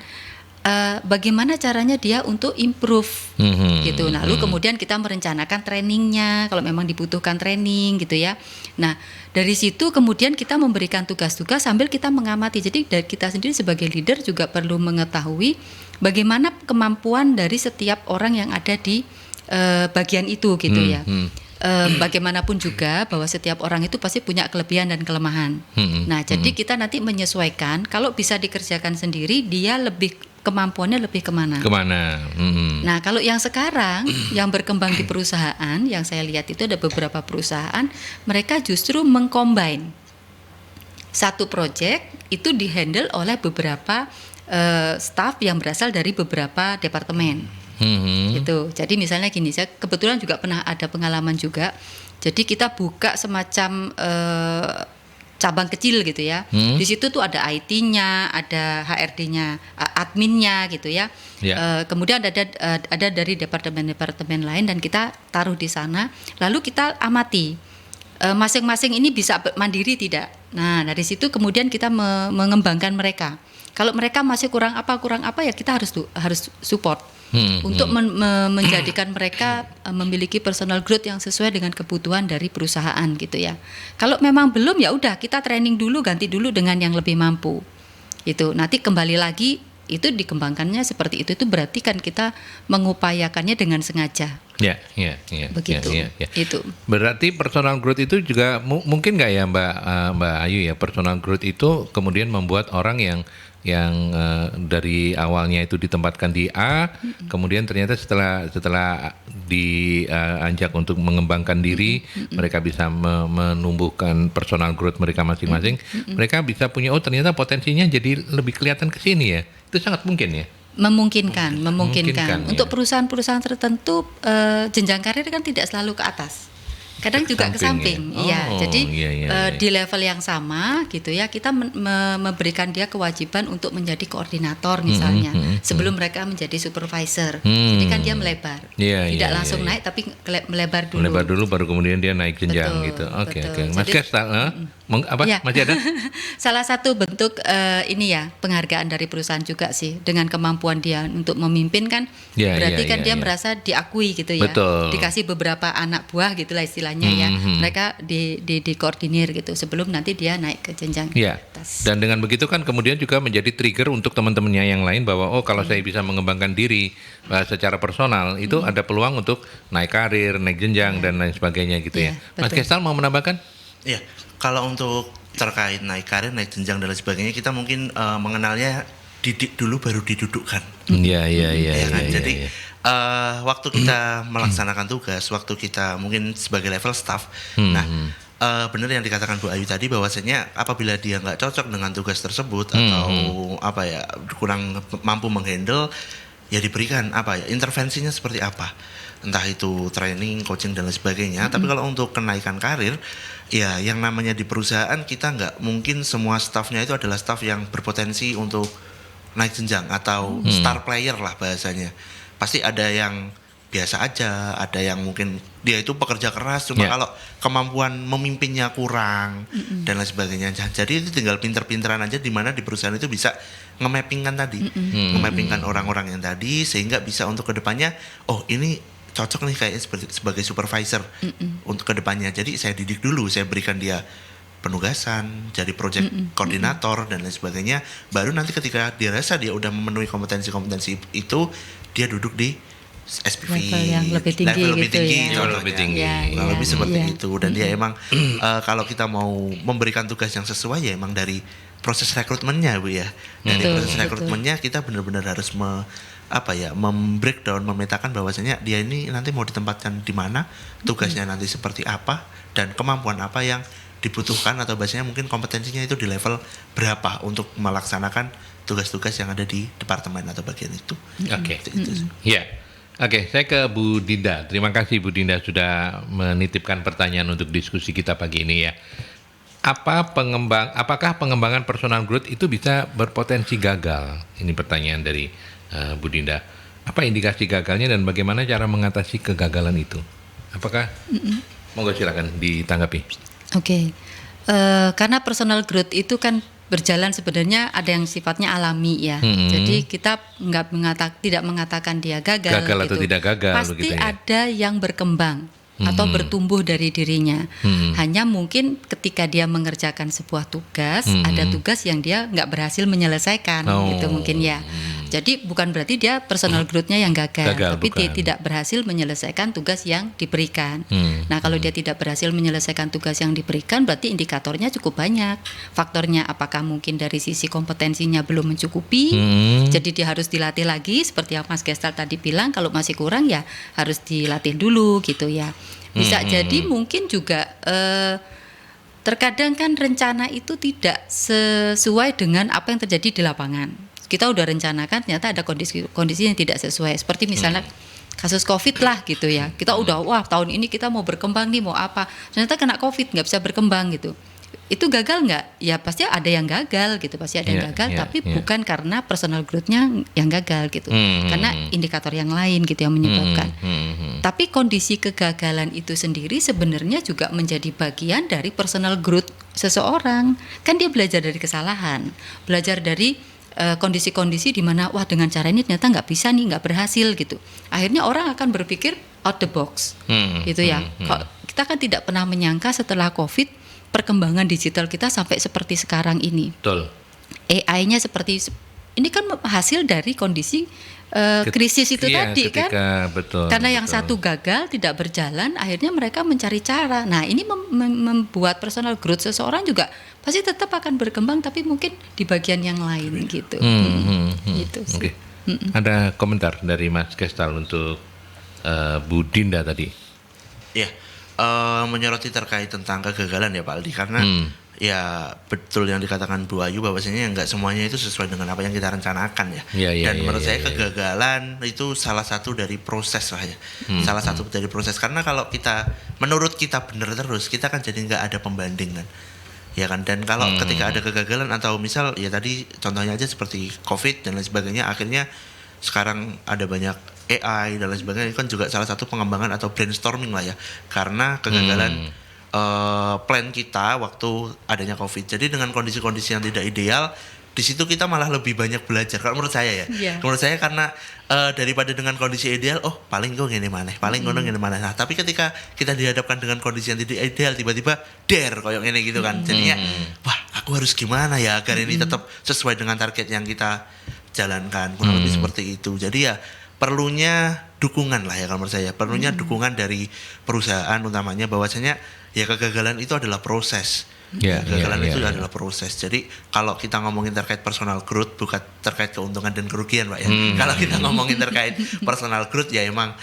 bagaimana caranya dia untuk improve gitu. Nah, lalu kemudian kita merencanakan trainingnya kalau memang dibutuhkan training gitu ya. Nah, dari situ kemudian kita memberikan tugas-tugas sambil kita mengamati. Jadi dari kita sendiri sebagai leader juga perlu mengetahui bagaimana kemampuan dari setiap orang yang ada di bagian itu gitu ya. Bagaimanapun juga bahwa setiap orang itu pasti punya kelebihan dan kelemahan. Nah, jadi kita nanti menyesuaikan. Kalau bisa dikerjakan sendiri, dia kemampuannya lebih kemana? Nah, kalau yang sekarang yang berkembang di perusahaan, yang saya lihat itu ada beberapa perusahaan, mereka justru mengcombine satu project itu dihandle oleh beberapa staff yang berasal dari beberapa departemen. Gitu. Jadi misalnya gini, saya kebetulan juga pernah ada pengalaman juga. Jadi kita buka semacam cabang kecil gitu ya. Di situ tuh ada IT-nya, ada HRD-nya, adminnya gitu ya. Kemudian ada dari departemen-departemen lain dan kita taruh di sana. Lalu kita amati masing-masing ini bisa mandiri tidak. Nah, dari situ kemudian kita mengembangkan mereka. Kalau mereka masih kurang apa ya kita harus support. Untuk menjadikan mereka memiliki personal growth yang sesuai dengan kebutuhan dari perusahaan gitu ya. Kalau memang belum ya udah kita training dulu, ganti dulu dengan yang lebih mampu. Itu nanti kembali lagi itu dikembangkannya seperti itu berarti kan kita mengupayakannya dengan sengaja. Begitu. Itu. Berarti personal growth itu juga mungkin nggak ya Mbak Ayu ya, personal growth itu kemudian membuat orang yang dari awalnya itu ditempatkan di A, kemudian ternyata setelah diajak untuk mengembangkan diri, mereka bisa menumbuhkan personal growth mereka masing-masing, mereka bisa punya ternyata potensinya jadi lebih kelihatan ke sini ya. Itu sangat mungkin ya. Memungkinkan. Ya. Untuk perusahaan-perusahaan tertentu jenjang karir kan tidak selalu ke atas. Kadang juga ke samping, Jadi di level yang sama gitu ya, kita memberikan dia kewajiban untuk menjadi koordinator misalnya, sebelum mereka menjadi supervisor. Jadi kan dia melebar, tidak langsung naik, tapi melebar dulu. Melebar dulu, baru kemudian dia naik jenjang gitu. Oke. Mas Kestal, masih ada? Salah satu bentuk ini ya penghargaan dari perusahaan juga sih, dengan kemampuan dia untuk memimpin kan, berarti dia merasa diakui gitu ya. Betul. Dikasih beberapa anak buah gitulah istilahnya ya, mereka dikoordinir gitu sebelum nanti dia naik ke jenjang atas. Dan dengan begitu kan kemudian juga menjadi trigger untuk teman-temannya yang lain bahwa kalau saya bisa mengembangkan diri secara personal itu ada peluang untuk naik karir, naik jenjang dan lain sebagainya gitu ya. Mas Kestal mau menambahkan? Iya, kalau untuk terkait naik karir, naik jenjang dan lain sebagainya, kita mungkin mengenalnya didik dulu baru didudukkan. Iya. Jadi waktu kita melaksanakan tugas, waktu kita mungkin sebagai level staff, benar yang dikatakan Bu Ayu tadi bahwasanya apabila dia nggak cocok dengan tugas tersebut atau kurang mampu menghandle, ya diberikan intervensinya seperti apa, entah itu training, coaching dan lain sebagainya. Tapi kalau untuk kenaikan karir, ya yang namanya di perusahaan kita nggak mungkin semua staffnya itu adalah staff yang berpotensi untuk naik jenjang atau star player lah bahasanya. Pasti ada yang biasa aja, ada yang mungkin dia itu pekerja keras, cuma kalau kemampuan memimpinnya kurang dan lain sebagainya. Jadi itu tinggal pinter-pinteran aja di mana di perusahaan itu bisa nge-mappingkan tadi, nge-mappingkan orang-orang yang tadi sehingga bisa untuk kedepannya, ini cocok nih kayak sebagai supervisor untuk kedepannya. Jadi saya didik dulu, saya berikan dia penugasan, jadi project koordinator dan lain sebagainya. Baru nanti ketika dia rasa dia udah memenuhi kompetensi-kompetensi itu, dia duduk di SPV level yang lebih tinggi, lebih seperti itu. Dan dia emang kalau kita mau memberikan tugas yang sesuai ya emang dari proses rekrutmennya Bu ya. Dari proses rekrutmennya kita benar-benar harus membreakdown, memetakan bahwasanya dia ini nanti mau ditempatkan di mana, tugasnya nanti seperti apa, dan kemampuan apa yang dibutuhkan atau bahasanya mungkin kompetensinya itu di level berapa untuk melaksanakan tugas-tugas yang ada di departemen atau bagian itu. Oke. Oke, saya ke Bu Dinda. Terima kasih Bu Dinda sudah menitipkan pertanyaan untuk diskusi kita pagi ini ya. Apakah pengembangan personal growth itu bisa berpotensi gagal? Ini pertanyaan dari Bu Dinda. Apa indikasi gagalnya dan bagaimana cara mengatasi kegagalan itu? Apakah? Monggo silakan ditanggapi. Oke. Karena personal growth itu kan berjalan sebenarnya ada yang sifatnya alami ya. Jadi kita tidak mengatakan dia gagal atau gitu. tidak gagal Pasti begitu ya. ada yang berkembang atau bertumbuh dari dirinya. Hanya mungkin ketika dia mengerjakan sebuah tugas, ada tugas yang dia nggak berhasil menyelesaikan gitu mungkin ya. Jadi bukan berarti dia personal growth-nya yang gagal tapi dia tidak berhasil menyelesaikan tugas yang diberikan. Nah, kalau dia tidak berhasil menyelesaikan tugas yang diberikan, berarti indikatornya cukup banyak. Faktornya apakah mungkin dari sisi kompetensinya belum mencukupi, jadi dia harus dilatih lagi seperti yang Mas Gestalt tadi bilang, kalau masih kurang ya harus dilatih dulu gitu ya. Bisa jadi mungkin juga terkadang kan rencana itu tidak sesuai dengan apa yang terjadi di lapangan. Kita udah rencanakan ternyata ada kondisi yang tidak sesuai. Seperti misalnya kasus COVID lah gitu ya. Kita udah tahun ini kita mau berkembang nih, mau apa. Ternyata kena COVID, nggak bisa berkembang gitu. Itu gagal nggak? Ya pasti ada yang gagal gitu, pasti ada yang gagal. Tapi bukan karena personal growth-nya yang gagal gitu. Karena indikator yang lain gitu yang menyebabkan. Tapi kondisi kegagalan itu sendiri sebenarnya juga menjadi bagian dari personal growth seseorang. Kan dia belajar dari kesalahan, belajar dari kondisi-kondisi di mana dengan cara ini ternyata nggak bisa nih, nggak berhasil gitu. Akhirnya orang akan berpikir out the box gitu ya. Kita kan tidak pernah menyangka setelah COVID perkembangan digital kita sampai seperti sekarang ini. Betul. AI-nya seperti ini kan hasil dari kondisi krisis itu tadi kan. Betul, karena yang satu gagal tidak berjalan, akhirnya mereka mencari cara. Nah, ini membuat personal growth seseorang juga pasti tetap akan berkembang, tapi mungkin di bagian yang lain gitu. Gitu sih. Okay. Ada komentar dari Mas Gestalt untuk Bu Dinda tadi? Ya, menyoroti terkait tentang kegagalan ya Pak Aldi, karena ya betul yang dikatakan Bu Ayu bahwasanya nggak semuanya itu sesuai dengan apa yang kita rencanakan ya. Dan menurut saya kegagalan itu salah satu dari proses lah ya. Salah satu dari proses, karena kalau menurut kita benar terus, kita kan jadi nggak ada pembandingan. Ya kan, dan kalau ketika ada kegagalan atau misal ya tadi contohnya aja seperti COVID dan lain sebagainya, akhirnya sekarang ada banyak AI dan lain sebagainya, itu kan juga salah satu pengembangan atau brainstorming lah ya, karena kegagalan plan kita waktu adanya COVID. Jadi dengan kondisi-kondisi yang tidak ideal, di situ kita malah lebih banyak belajar. Kalau menurut saya ya, menurut saya karena daripada dengan kondisi ideal, paling gue gini maneh, paling ngono gini maneh. Nah, tapi ketika kita dihadapkan dengan kondisi yang tidak ideal, tiba-tiba kayak ini gitu kan. Jadinya, wah, aku harus gimana ya agar ini tetap sesuai dengan target yang kita jalankan. Kurang lebih seperti itu. Jadi ya perlunya dukungan lah ya kalau menurut saya. Perlunya dukungan dari perusahaan utamanya, bahwasanya ya kegagalan itu adalah proses. Kegagalan itu adalah proses. Jadi kalau kita ngomongin terkait personal growth, bukan terkait keuntungan dan kerugian Pak ya. Kalau kita ngomongin terkait personal growth, ya emang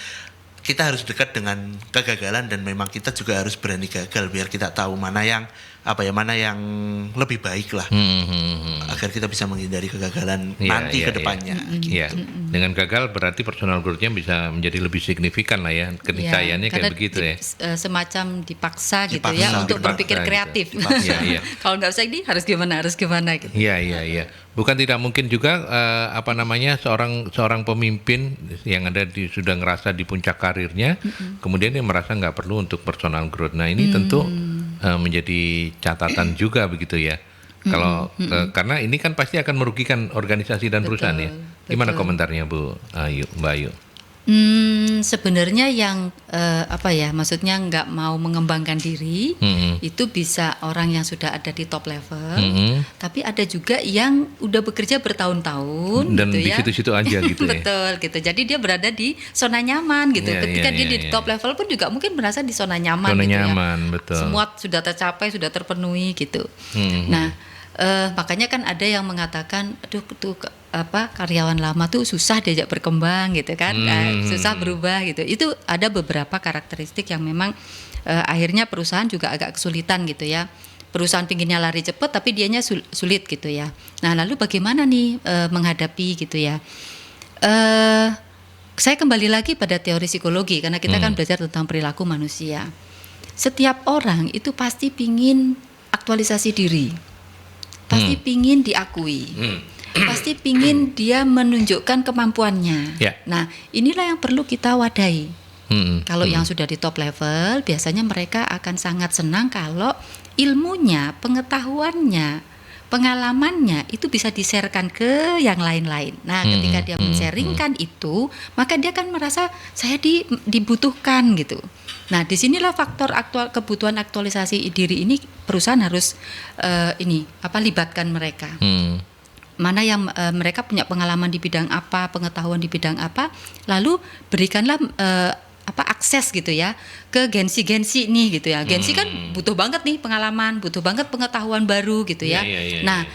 kita harus dekat dengan kegagalan, dan memang kita juga harus berani gagal biar kita tahu mana yang lebih baik lah, agar kita bisa menghindari kegagalan nanti ke depannya. Gitu. Dengan gagal berarti personal growth-nya bisa menjadi lebih signifikan lah ya, keniscayaannya kayak begitu ya. Semacam dipaksa gitu ya untuk berpikir kreatif. Kalau nggak usah ini harus gimana gitu. Iya. Bukan tidak mungkin juga seorang pemimpin yang sudah ngerasa di puncak karirnya, kemudian dia merasa nggak perlu untuk personal growth. Nah ini tentu menjadi catatan juga begitu ya. Kalau karena ini kan pasti akan merugikan organisasi dan perusahaan ya. Gimana komentarnya Mbak Ayu? Sebenarnya yang maksudnya nggak mau mengembangkan diri itu bisa orang yang sudah ada di top level, tapi ada juga yang udah bekerja bertahun-tahun dan gitu di ya. situ-situ aja gitu ya. Betul gitu. Jadi dia berada di zona nyaman gitu. Ketika dia di top level pun juga mungkin merasa di zona nyaman gitu ya. Betul. Semua sudah tercapai, sudah terpenuhi gitu. Nah, makanya kan ada yang mengatakan, aduh tuh karyawan lama tuh susah diajak berkembang gitu kan, susah berubah gitu. Itu ada beberapa karakteristik yang memang akhirnya perusahaan juga agak kesulitan gitu ya. Perusahaan pinginnya lari cepat tapi dianya sulit gitu ya. Nah lalu bagaimana nih menghadapi gitu ya? Saya kembali lagi pada teori psikologi karena kita kan belajar tentang perilaku manusia. Setiap orang itu pasti pingin aktualisasi diri, pasti pingin diakui. Pasti pingin dia menunjukkan kemampuannya. Nah, inilah yang perlu kita wadahi. Kalau yang sudah di top level, biasanya mereka akan sangat senang kalau ilmunya, pengetahuannya, pengalamannya itu bisa di-sharekan ke yang lain-lain. Nah, ketika dia men-sharingkan itu, maka dia kan merasa saya dibutuhkan gitu. Nah, disinilah faktor kebutuhan aktualisasi diri ini perusahaan harus libatkan mereka. Mana yang mereka punya pengalaman di bidang apa, pengetahuan di bidang apa, lalu berikanlah akses gitu ya ke Gensi nih gitu ya. Gensi kan butuh banget nih pengalaman, butuh banget pengetahuan baru gitu ya. Nah,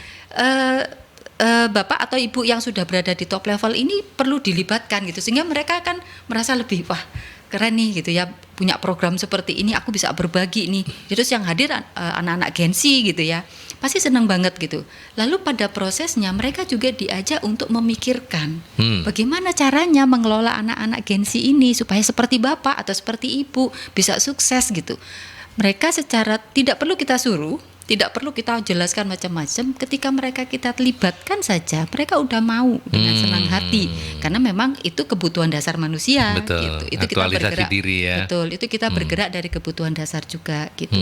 Bapak atau Ibu yang sudah berada di top level ini perlu dilibatkan gitu, sehingga mereka akan merasa lebih wah keren nih gitu ya, punya program seperti ini aku bisa berbagi nih. Terus yang hadir anak-anak Gensi gitu ya, pasti senang banget gitu. Lalu pada prosesnya mereka juga diajak untuk memikirkan bagaimana caranya mengelola anak-anak Gensi ini supaya seperti Bapak atau seperti Ibu bisa sukses gitu. Mereka secara tidak perlu kita suruh, tidak perlu kita jelaskan macam-macam, ketika mereka kita libatkan saja, mereka udah mau dengan senang hati, karena memang itu kebutuhan dasar manusia. Betul. Gitu. Itu kita bergerak diri ya. Betul, itu kita bergerak dari kebutuhan dasar juga gitu.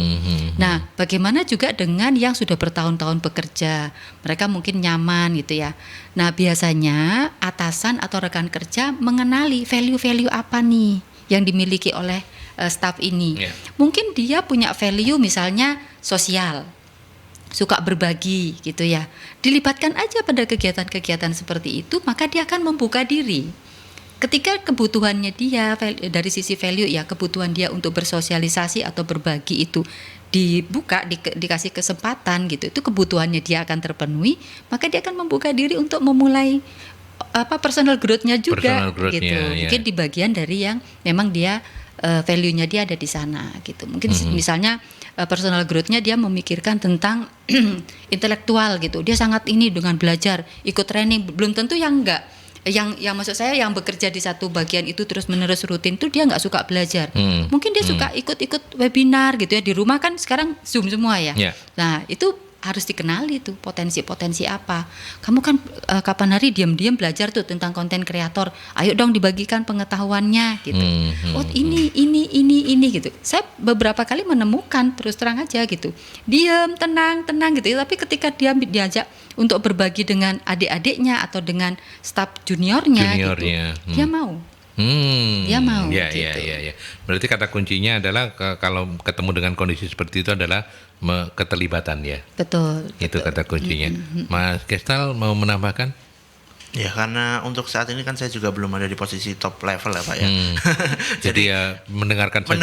Nah, bagaimana juga dengan yang sudah bertahun-tahun bekerja, mereka mungkin nyaman gitu ya. Nah, biasanya atasan atau rekan kerja mengenali value-value apa nih yang dimiliki oleh staff ini. Mungkin dia punya value misalnya sosial, suka berbagi gitu ya. Dilibatkan aja pada kegiatan-kegiatan seperti itu, maka dia akan membuka diri. Ketika kebutuhannya dia dari sisi value ya, kebutuhan dia untuk bersosialisasi atau berbagi itu dibuka, dikasih kesempatan gitu, itu kebutuhannya dia akan terpenuhi, maka dia akan membuka diri untuk memulai personal growth-nya juga gitu. Mungkin di bagian dari yang memang dia value-nya dia ada di sana gitu. Mungkin misalnya personal growth-nya dia memikirkan tentang intelektual gitu. Dia sangat ini dengan belajar, ikut training. Belum tentu yang enggak. Yang maksud saya yang bekerja di satu bagian itu terus-menerus rutin tuh dia enggak suka belajar. Mungkin dia suka ikut-ikut webinar gitu ya. Di rumah kan sekarang Zoom semua ya. Nah, itu harus dikenali tuh potensi-potensi apa. Kamu kan kapan hari diam-diam belajar tuh tentang konten kreator. Ayo dong dibagikan pengetahuannya gitu. Oh ini gitu. Saya beberapa kali menemukan terus terang aja gitu. Diam, tenang gitu. Tapi ketika dia diajak untuk berbagi dengan adik-adiknya atau dengan staf juniornya. Gitu, dia mau. Dia mau gitu. Ya. Berarti kata kuncinya adalah kalau ketemu dengan kondisi seperti itu adalah keterlibatan ya. Betul. Itu kata kuncinya. Mas Gestal mau menambahkan? Ya, karena untuk saat ini kan saya juga belum ada di posisi top level ya Pak ya. Jadi ya mendengarkan saja.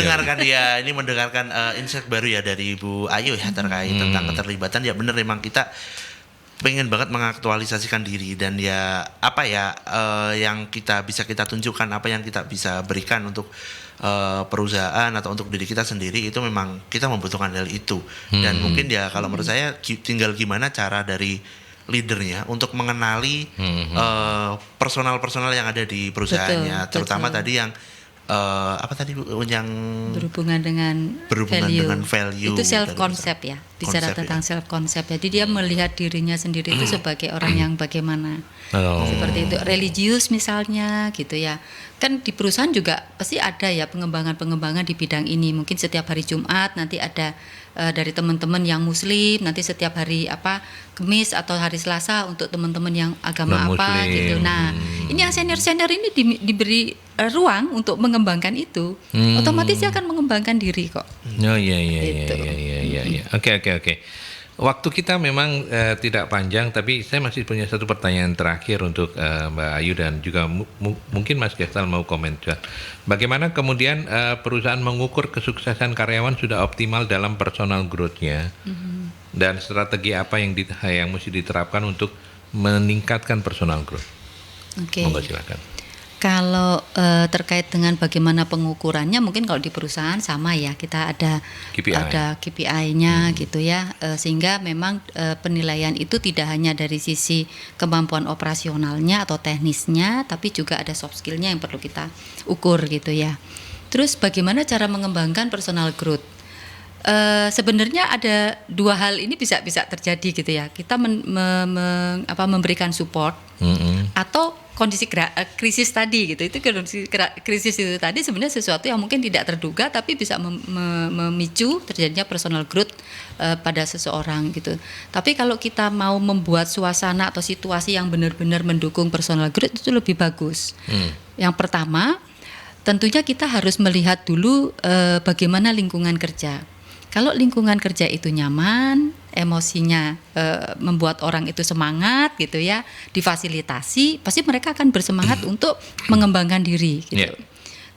Mendengarkan insight baru ya dari Ibu Ayu ya terkait tentang keterlibatan. Ya benar, memang kita pengen banget mengaktualisasikan diri, dan ya yang bisa kita tunjukkan, apa yang kita bisa berikan untuk perusahaan atau untuk diri kita sendiri, itu memang kita membutuhkan hal itu. Dan mungkin ya kalau menurut saya tinggal gimana cara dari leadernya untuk mengenali personal yang ada di perusahaannya, terutama tadi yang yang berhubungan dengan value. Itu self concept ya, bicara tentang self concept. Jadi dia melihat dirinya sendiri itu sebagai orang yang bagaimana. Seperti itu, religius misalnya gitu ya. Kan di perusahaan juga pasti ada ya pengembangan di bidang ini. Mungkin setiap hari Jumat nanti ada dari teman-teman yang muslim, nanti setiap hari Kamis atau hari Selasa untuk teman-teman yang agama apa gitu. Nah, ini yang senior ini diberi ruang untuk mengembangkan itu. Otomatis dia akan mengembangkan diri kok. Iya. Oke. Waktu kita memang tidak panjang, tapi saya masih punya satu pertanyaan terakhir untuk Mbak Ayu, dan juga mungkin Mas Gestal mau komentar. Bagaimana kemudian perusahaan mengukur kesuksesan karyawan sudah optimal dalam personal growth-nya, dan strategi apa yang mesti diterapkan untuk meningkatkan personal growth? Monggo silakan. Kalau terkait dengan bagaimana pengukurannya, mungkin kalau di perusahaan sama ya, kita ada KPI-nya gitu ya, sehingga memang penilaian itu tidak hanya dari sisi kemampuan operasionalnya atau teknisnya, tapi juga ada soft skill-nya yang perlu kita ukur gitu ya. Terus bagaimana cara mengembangkan personal growth? Sebenarnya ada dua hal ini bisa terjadi gitu ya. Kita memberikan support atau kondisi krisis tadi gitu. Itu kondisi krisis itu tadi sebenarnya sesuatu yang mungkin tidak terduga tapi bisa memicu terjadinya personal growth pada seseorang gitu. Tapi kalau kita mau membuat suasana atau situasi yang benar-benar mendukung personal growth itu lebih bagus. Yang pertama, tentunya kita harus melihat dulu bagaimana lingkungan kerja. Kalau lingkungan kerja itu nyaman, emosinya membuat orang itu semangat gitu ya, difasilitasi, pasti mereka akan bersemangat untuk mengembangkan diri gitu. Yeah.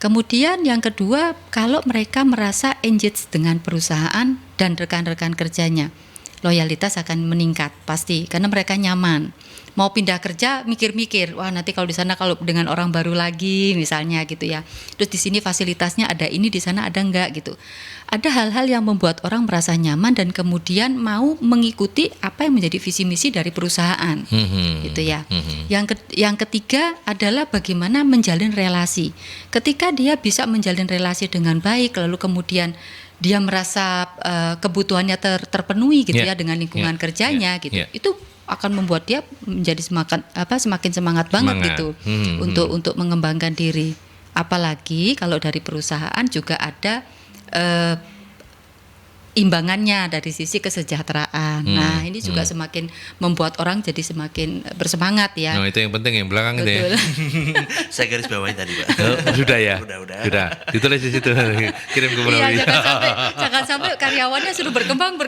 Kemudian yang kedua, kalau mereka merasa engaged dengan perusahaan dan rekan-rekan kerjanya, loyalitas akan meningkat pasti karena mereka nyaman. Mau pindah kerja mikir-mikir, wah nanti kalau di sana kalau dengan orang baru lagi misalnya gitu ya. Terus di sini fasilitasnya ada ini, di sana ada enggak gitu. Ada hal-hal yang membuat orang merasa nyaman dan kemudian mau mengikuti apa yang menjadi visi misi dari perusahaan. Gitu ya. Yang ketiga adalah bagaimana menjalin relasi. Ketika dia bisa menjalin relasi dengan baik lalu kemudian dia merasa kebutuhannya terpenuhi gitu ya dengan lingkungan kerjanya gitu. Itu akan membuat dia menjadi semakin semangat banget gitu untuk mengembangkan diri. Apalagi kalau dari perusahaan juga ada imbangannya dari sisi kesejahteraan. Nah, ini juga semakin membuat orang jadi semakin bersemangat ya. Nah, itu yang penting yang belakang itu ya. Saya garis bawahi tadi, Pak. Sudah ya? Sudah. Ditulis di situ. Kirim ke Munawi. Iya, jangan sampai karyawannya suruh berkembang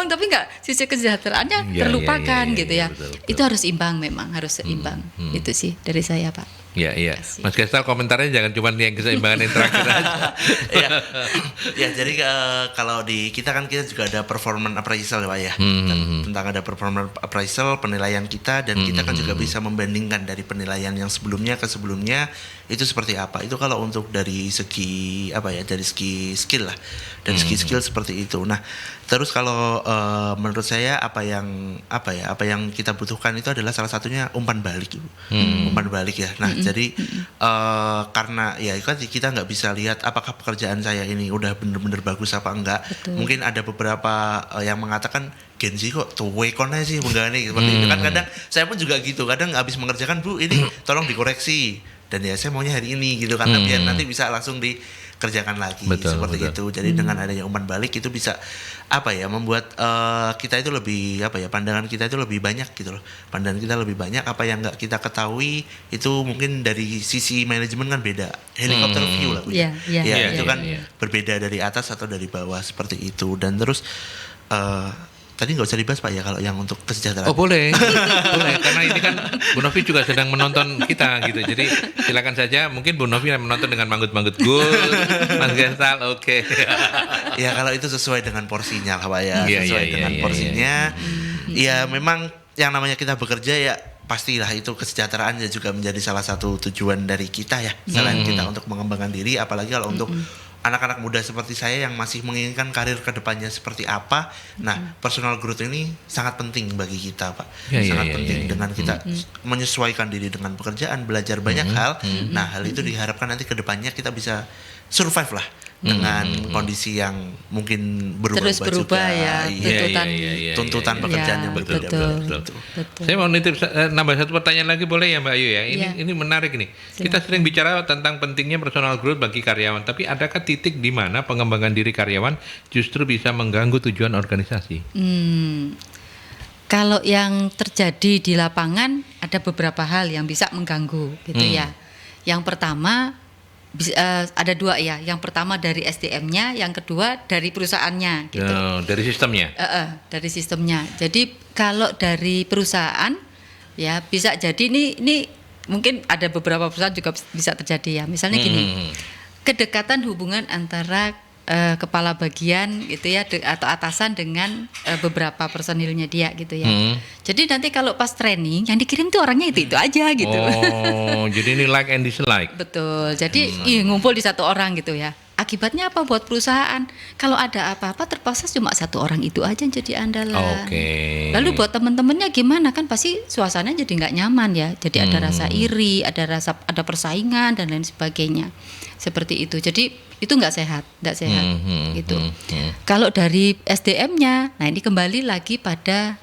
tapi nggak sisi kesejahteraannya terlupakan gitu ya. Betul. Itu harus imbang memang, harus seimbang. Itu sih dari saya, Pak. Iya. Mas Kestal komentarnya jangan cuma yang keseimbangan yang terakhir aja. Ya, jadi kalau di kita juga ada performance appraisal ya Pak ya. Tentang ada performance appraisal, penilaian kita, dan kita kan juga bisa membandingkan dari penilaian yang sebelumnya ke sebelumnya itu seperti apa. Itu kalau untuk dari segi dari segi skill lah. Dari segi skill seperti itu. Nah, terus kalau menurut saya apa yang kita butuhkan itu adalah salah satunya umpan balik. Umpan balik ya. Nah, jadi karena ya kan kita nggak bisa lihat apakah pekerjaan saya ini udah bener-bener bagus apa enggak. Betul. Mungkin ada beberapa yang mengatakan Gen Z kok tuwekon aja sih menggani seperti itu kan. Kadang saya pun juga gitu, kadang habis mengerjakan, Bu ini tolong dikoreksi, dan ya saya maunya hari ini gitu karena biar nanti bisa langsung dikerjakan lagi. Betul. Itu. Jadi dengan adanya umpan balik itu bisa membuat kita itu lebih pandangan kita itu lebih banyak gitu loh. Pandangan kita lebih banyak, apa yang nggak kita ketahui itu mungkin dari sisi manajemen kan beda. Helikopter view lah. Itu kan berbeda dari atas atau dari bawah seperti itu. Dan terus tadi nggak usah dibahas Pak ya kalau yang untuk kesejahteraan. Oh boleh karena ini kan Bu Novi juga sedang menonton kita gitu. Jadi silakan saja, mungkin Bu Novi menonton dengan manggut-manggut Mas Gestal, oke. Ya kalau itu sesuai dengan porsinya lah Pak ya, sesuai dengan porsinya. Ya memang yang namanya kita bekerja ya pastilah itu kesejahteraan juga menjadi salah satu tujuan dari kita ya. Selain kita untuk mengembangkan diri, apalagi kalau untuk anak-anak muda seperti saya yang masih menginginkan karir kedepannya seperti apa. Nah, personal growth ini sangat penting bagi kita, Pak. Sangat penting dengan kita menyesuaikan diri dengan pekerjaan, belajar banyak hal. Nah, hal itu diharapkan nanti kedepannya kita bisa survive lah dengan kondisi yang mungkin terus berubah juga. Tuntutan pekerjaan yang berbeda. Betul. Saya mau nitip nambah satu pertanyaan lagi boleh ya Mbak Ayu ya? Ini menarik nih. Kita sering bicara tentang pentingnya personal growth bagi karyawan, tapi adakah titik di mana pengembangan diri karyawan justru bisa mengganggu tujuan organisasi? Kalau yang terjadi di lapangan ada beberapa hal yang bisa mengganggu gitu ya. Yang pertama ada dua ya. Yang pertama dari SDM-nya, yang kedua dari perusahaannya gitu. Dari sistemnya. Dari sistemnya. Jadi kalau dari perusahaan ya bisa jadi ini mungkin ada beberapa perusahaan juga bisa terjadi ya. Misalnya gini. Kedekatan hubungan antara kepala bagian gitu ya atau atasan dengan beberapa personilnya dia gitu ya. Jadi nanti kalau pas training yang dikirim tuh orangnya itu aja gitu. Oh, jadi ini like and dislike. Betul. Jadi ngumpul di satu orang gitu ya. Akibatnya apa buat perusahaan? Kalau ada apa-apa terpaksa cuma satu orang itu aja yang jadi andalan. Oke. Lalu buat teman-temannya gimana, kan pasti suasananya jadi nggak nyaman ya. Jadi ada rasa iri, ada persaingan dan lain sebagainya. Seperti itu. Jadi itu nggak sehat gitu. Kalau dari SDM-nya, nah ini kembali lagi pada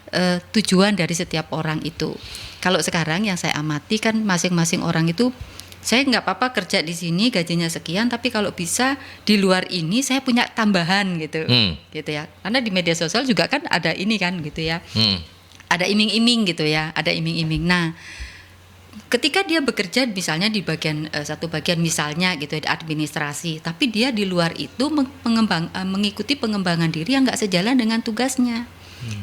tujuan dari setiap orang itu. Kalau sekarang yang saya amati kan masing-masing orang itu, saya nggak apa-apa kerja di sini gajinya sekian, tapi kalau bisa di luar ini saya punya tambahan gitu, gitu ya. Karena di media sosial juga kan ada ini kan gitu ya, ada iming-iming gitu ya, ada iming-iming. Nah, ketika dia bekerja misalnya di bagian satu bagian misalnya gitu ya, administrasi, tapi dia di luar itu mengikuti pengembangan diri yang nggak sejalan dengan tugasnya.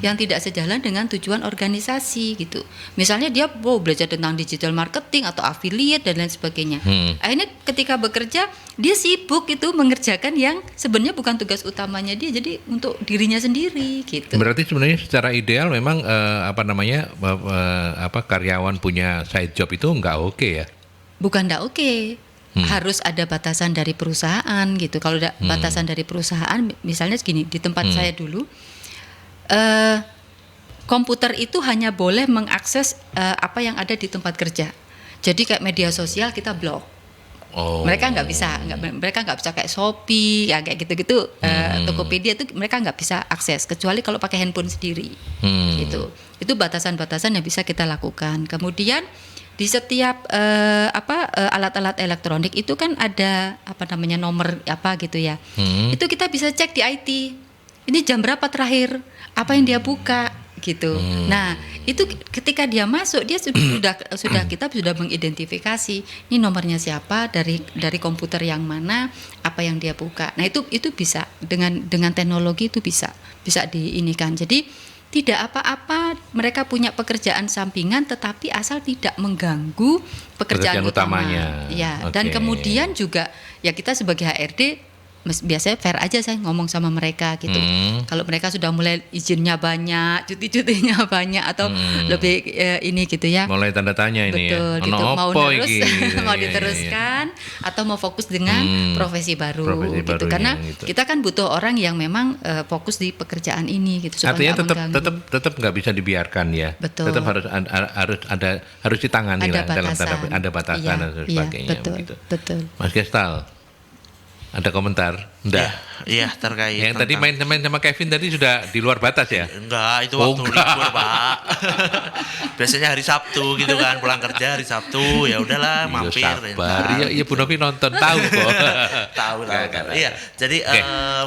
Yang tidak sejalan dengan tujuan organisasi gitu. Misalnya dia belajar tentang digital marketing atau affiliate dan lain sebagainya. Akhirnya ketika bekerja dia sibuk itu mengerjakan yang sebenarnya bukan tugas utamanya dia, jadi untuk dirinya sendiri gitu. Berarti sebenarnya secara ideal memang karyawan punya side job itu nggak oke ya? Bukan nggak oke. Harus ada batasan dari perusahaan gitu. Kalau ada batasan dari perusahaan, misalnya segini, di tempat saya dulu komputer itu hanya boleh mengakses apa yang ada di tempat kerja. Jadi kayak media sosial kita blok. Mereka nggak bisa, mereka nggak bisa kayak Shopee, ya kayak gitu-gitu, Tokopedia itu mereka nggak bisa akses kecuali kalau pakai handphone sendiri. Gitu. Itu batasan-batasan yang bisa kita lakukan. Kemudian di setiap alat-alat elektronik itu kan ada nomor apa gitu ya. Itu kita bisa cek di IT. Ini jam berapa terakhir? Apa yang dia buka gitu. Nah, itu ketika dia masuk dia kita sudah mengidentifikasi ini nomornya siapa, dari komputer yang mana, apa yang dia buka. Nah, itu bisa dengan teknologi itu bisa diinikan. Jadi tidak apa-apa mereka punya pekerjaan sampingan tetapi asal tidak mengganggu pekerjaan utamanya. Ya, dan kemudian juga ya kita sebagai HRD biasanya fair aja saya ngomong sama mereka gitu. Kalau mereka sudah mulai izinnya banyak, cuti-cutinya banyak atau lebih ini gitu ya. Mulai tanda tanya ini. Betul, ya. Gitu. Mau terus mau Iya, diteruskan atau mau fokus dengan profesi baru gitu. barunya, Karena gitu. kita kan butuh orang yang memang fokus di pekerjaan ini gitu. Artinya tetap nggak bisa dibiarkan ya. Betul. Tetap harus ditangani Ada lah dalam batasan. ada batasan dan sebagainya. Betul. Mas Gestal, ada komentar? Enggak. Iya, terkait Yang tadi main sama Kevin tadi sudah di luar batas ya? Enggak, itu waktu libur, Pak. Biasanya hari Sabtu gitu kan, pulang kerja hari Sabtu, ya udahlah mampir. Sabar. Iya, Bu Novi nonton tahu kok. Tahu. Iya, jadi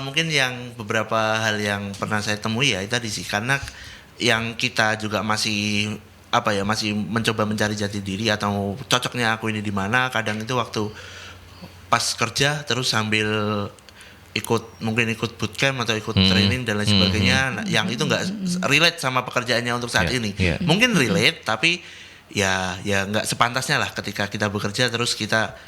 mungkin yang beberapa hal yang pernah saya temui ya itu tadi sih, karena yang kita juga masih masih mencoba mencari jati diri atau cocoknya aku ini di mana. Kadang itu waktu pas kerja terus sambil mungkin ikut bootcamp atau ikut training dan lain sebagainya, yang itu nggak relate sama pekerjaannya untuk saat ini. Mungkin relate tapi ya nggak sepantasnya lah ketika kita bekerja terus kita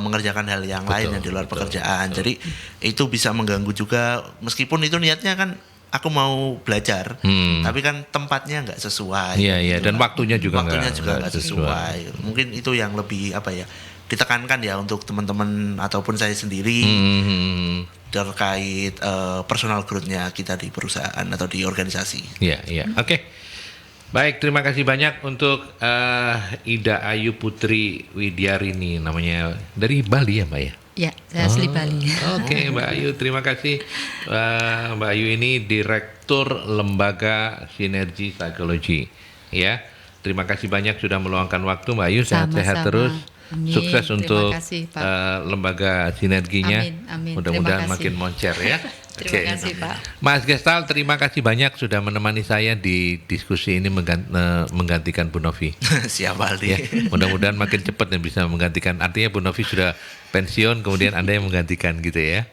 mengerjakan hal yang lain yang di luar pekerjaan. Jadi itu bisa mengganggu juga, meskipun itu niatnya kan aku mau belajar, tapi kan tempatnya nggak sesuai. Iya, dan waktunya juga nggak sesuai. Mungkin itu yang lebih ditekankan ya untuk teman-teman ataupun saya sendiri terkait personal growth-nya kita di perusahaan atau di organisasi. Iya. Oke. Baik, terima kasih banyak untuk Ida Ayu Putri Widyarini, namanya dari Bali ya Mbak ya? Ya, saya asli Bali. Oke, Mbak Ayu, terima kasih. Mbak Ayu ini Direktur Lembaga Sinergi Psikologi. Ya, terima kasih banyak sudah meluangkan waktu Mbak Ayu. Sehat-sehat terus. Amin. Sukses untuk kasih, lembaga sinerginya. Amin. Mudah-mudahan makin moncer ya. Terima kasih Pak. Mas Gestal, terima kasih banyak sudah menemani saya di diskusi ini menggantikan Bu Novi. Siap Aldi. Ya, mudah-mudahan makin cepat dan bisa menggantikan. Artinya Bu Novi sudah pensiun, kemudian Anda yang menggantikan gitu ya.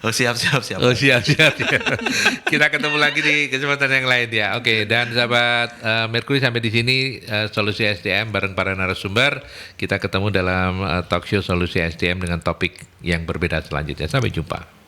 Oh siap. Oh siap. Kita ketemu lagi di kesempatan yang lain ya. Oke, dan sahabat Mercury, sampai di sini Solusi SDM bareng para narasumber. Kita ketemu dalam talk show Solusi SDM dengan topik yang berbeda selanjutnya. Sampai jumpa.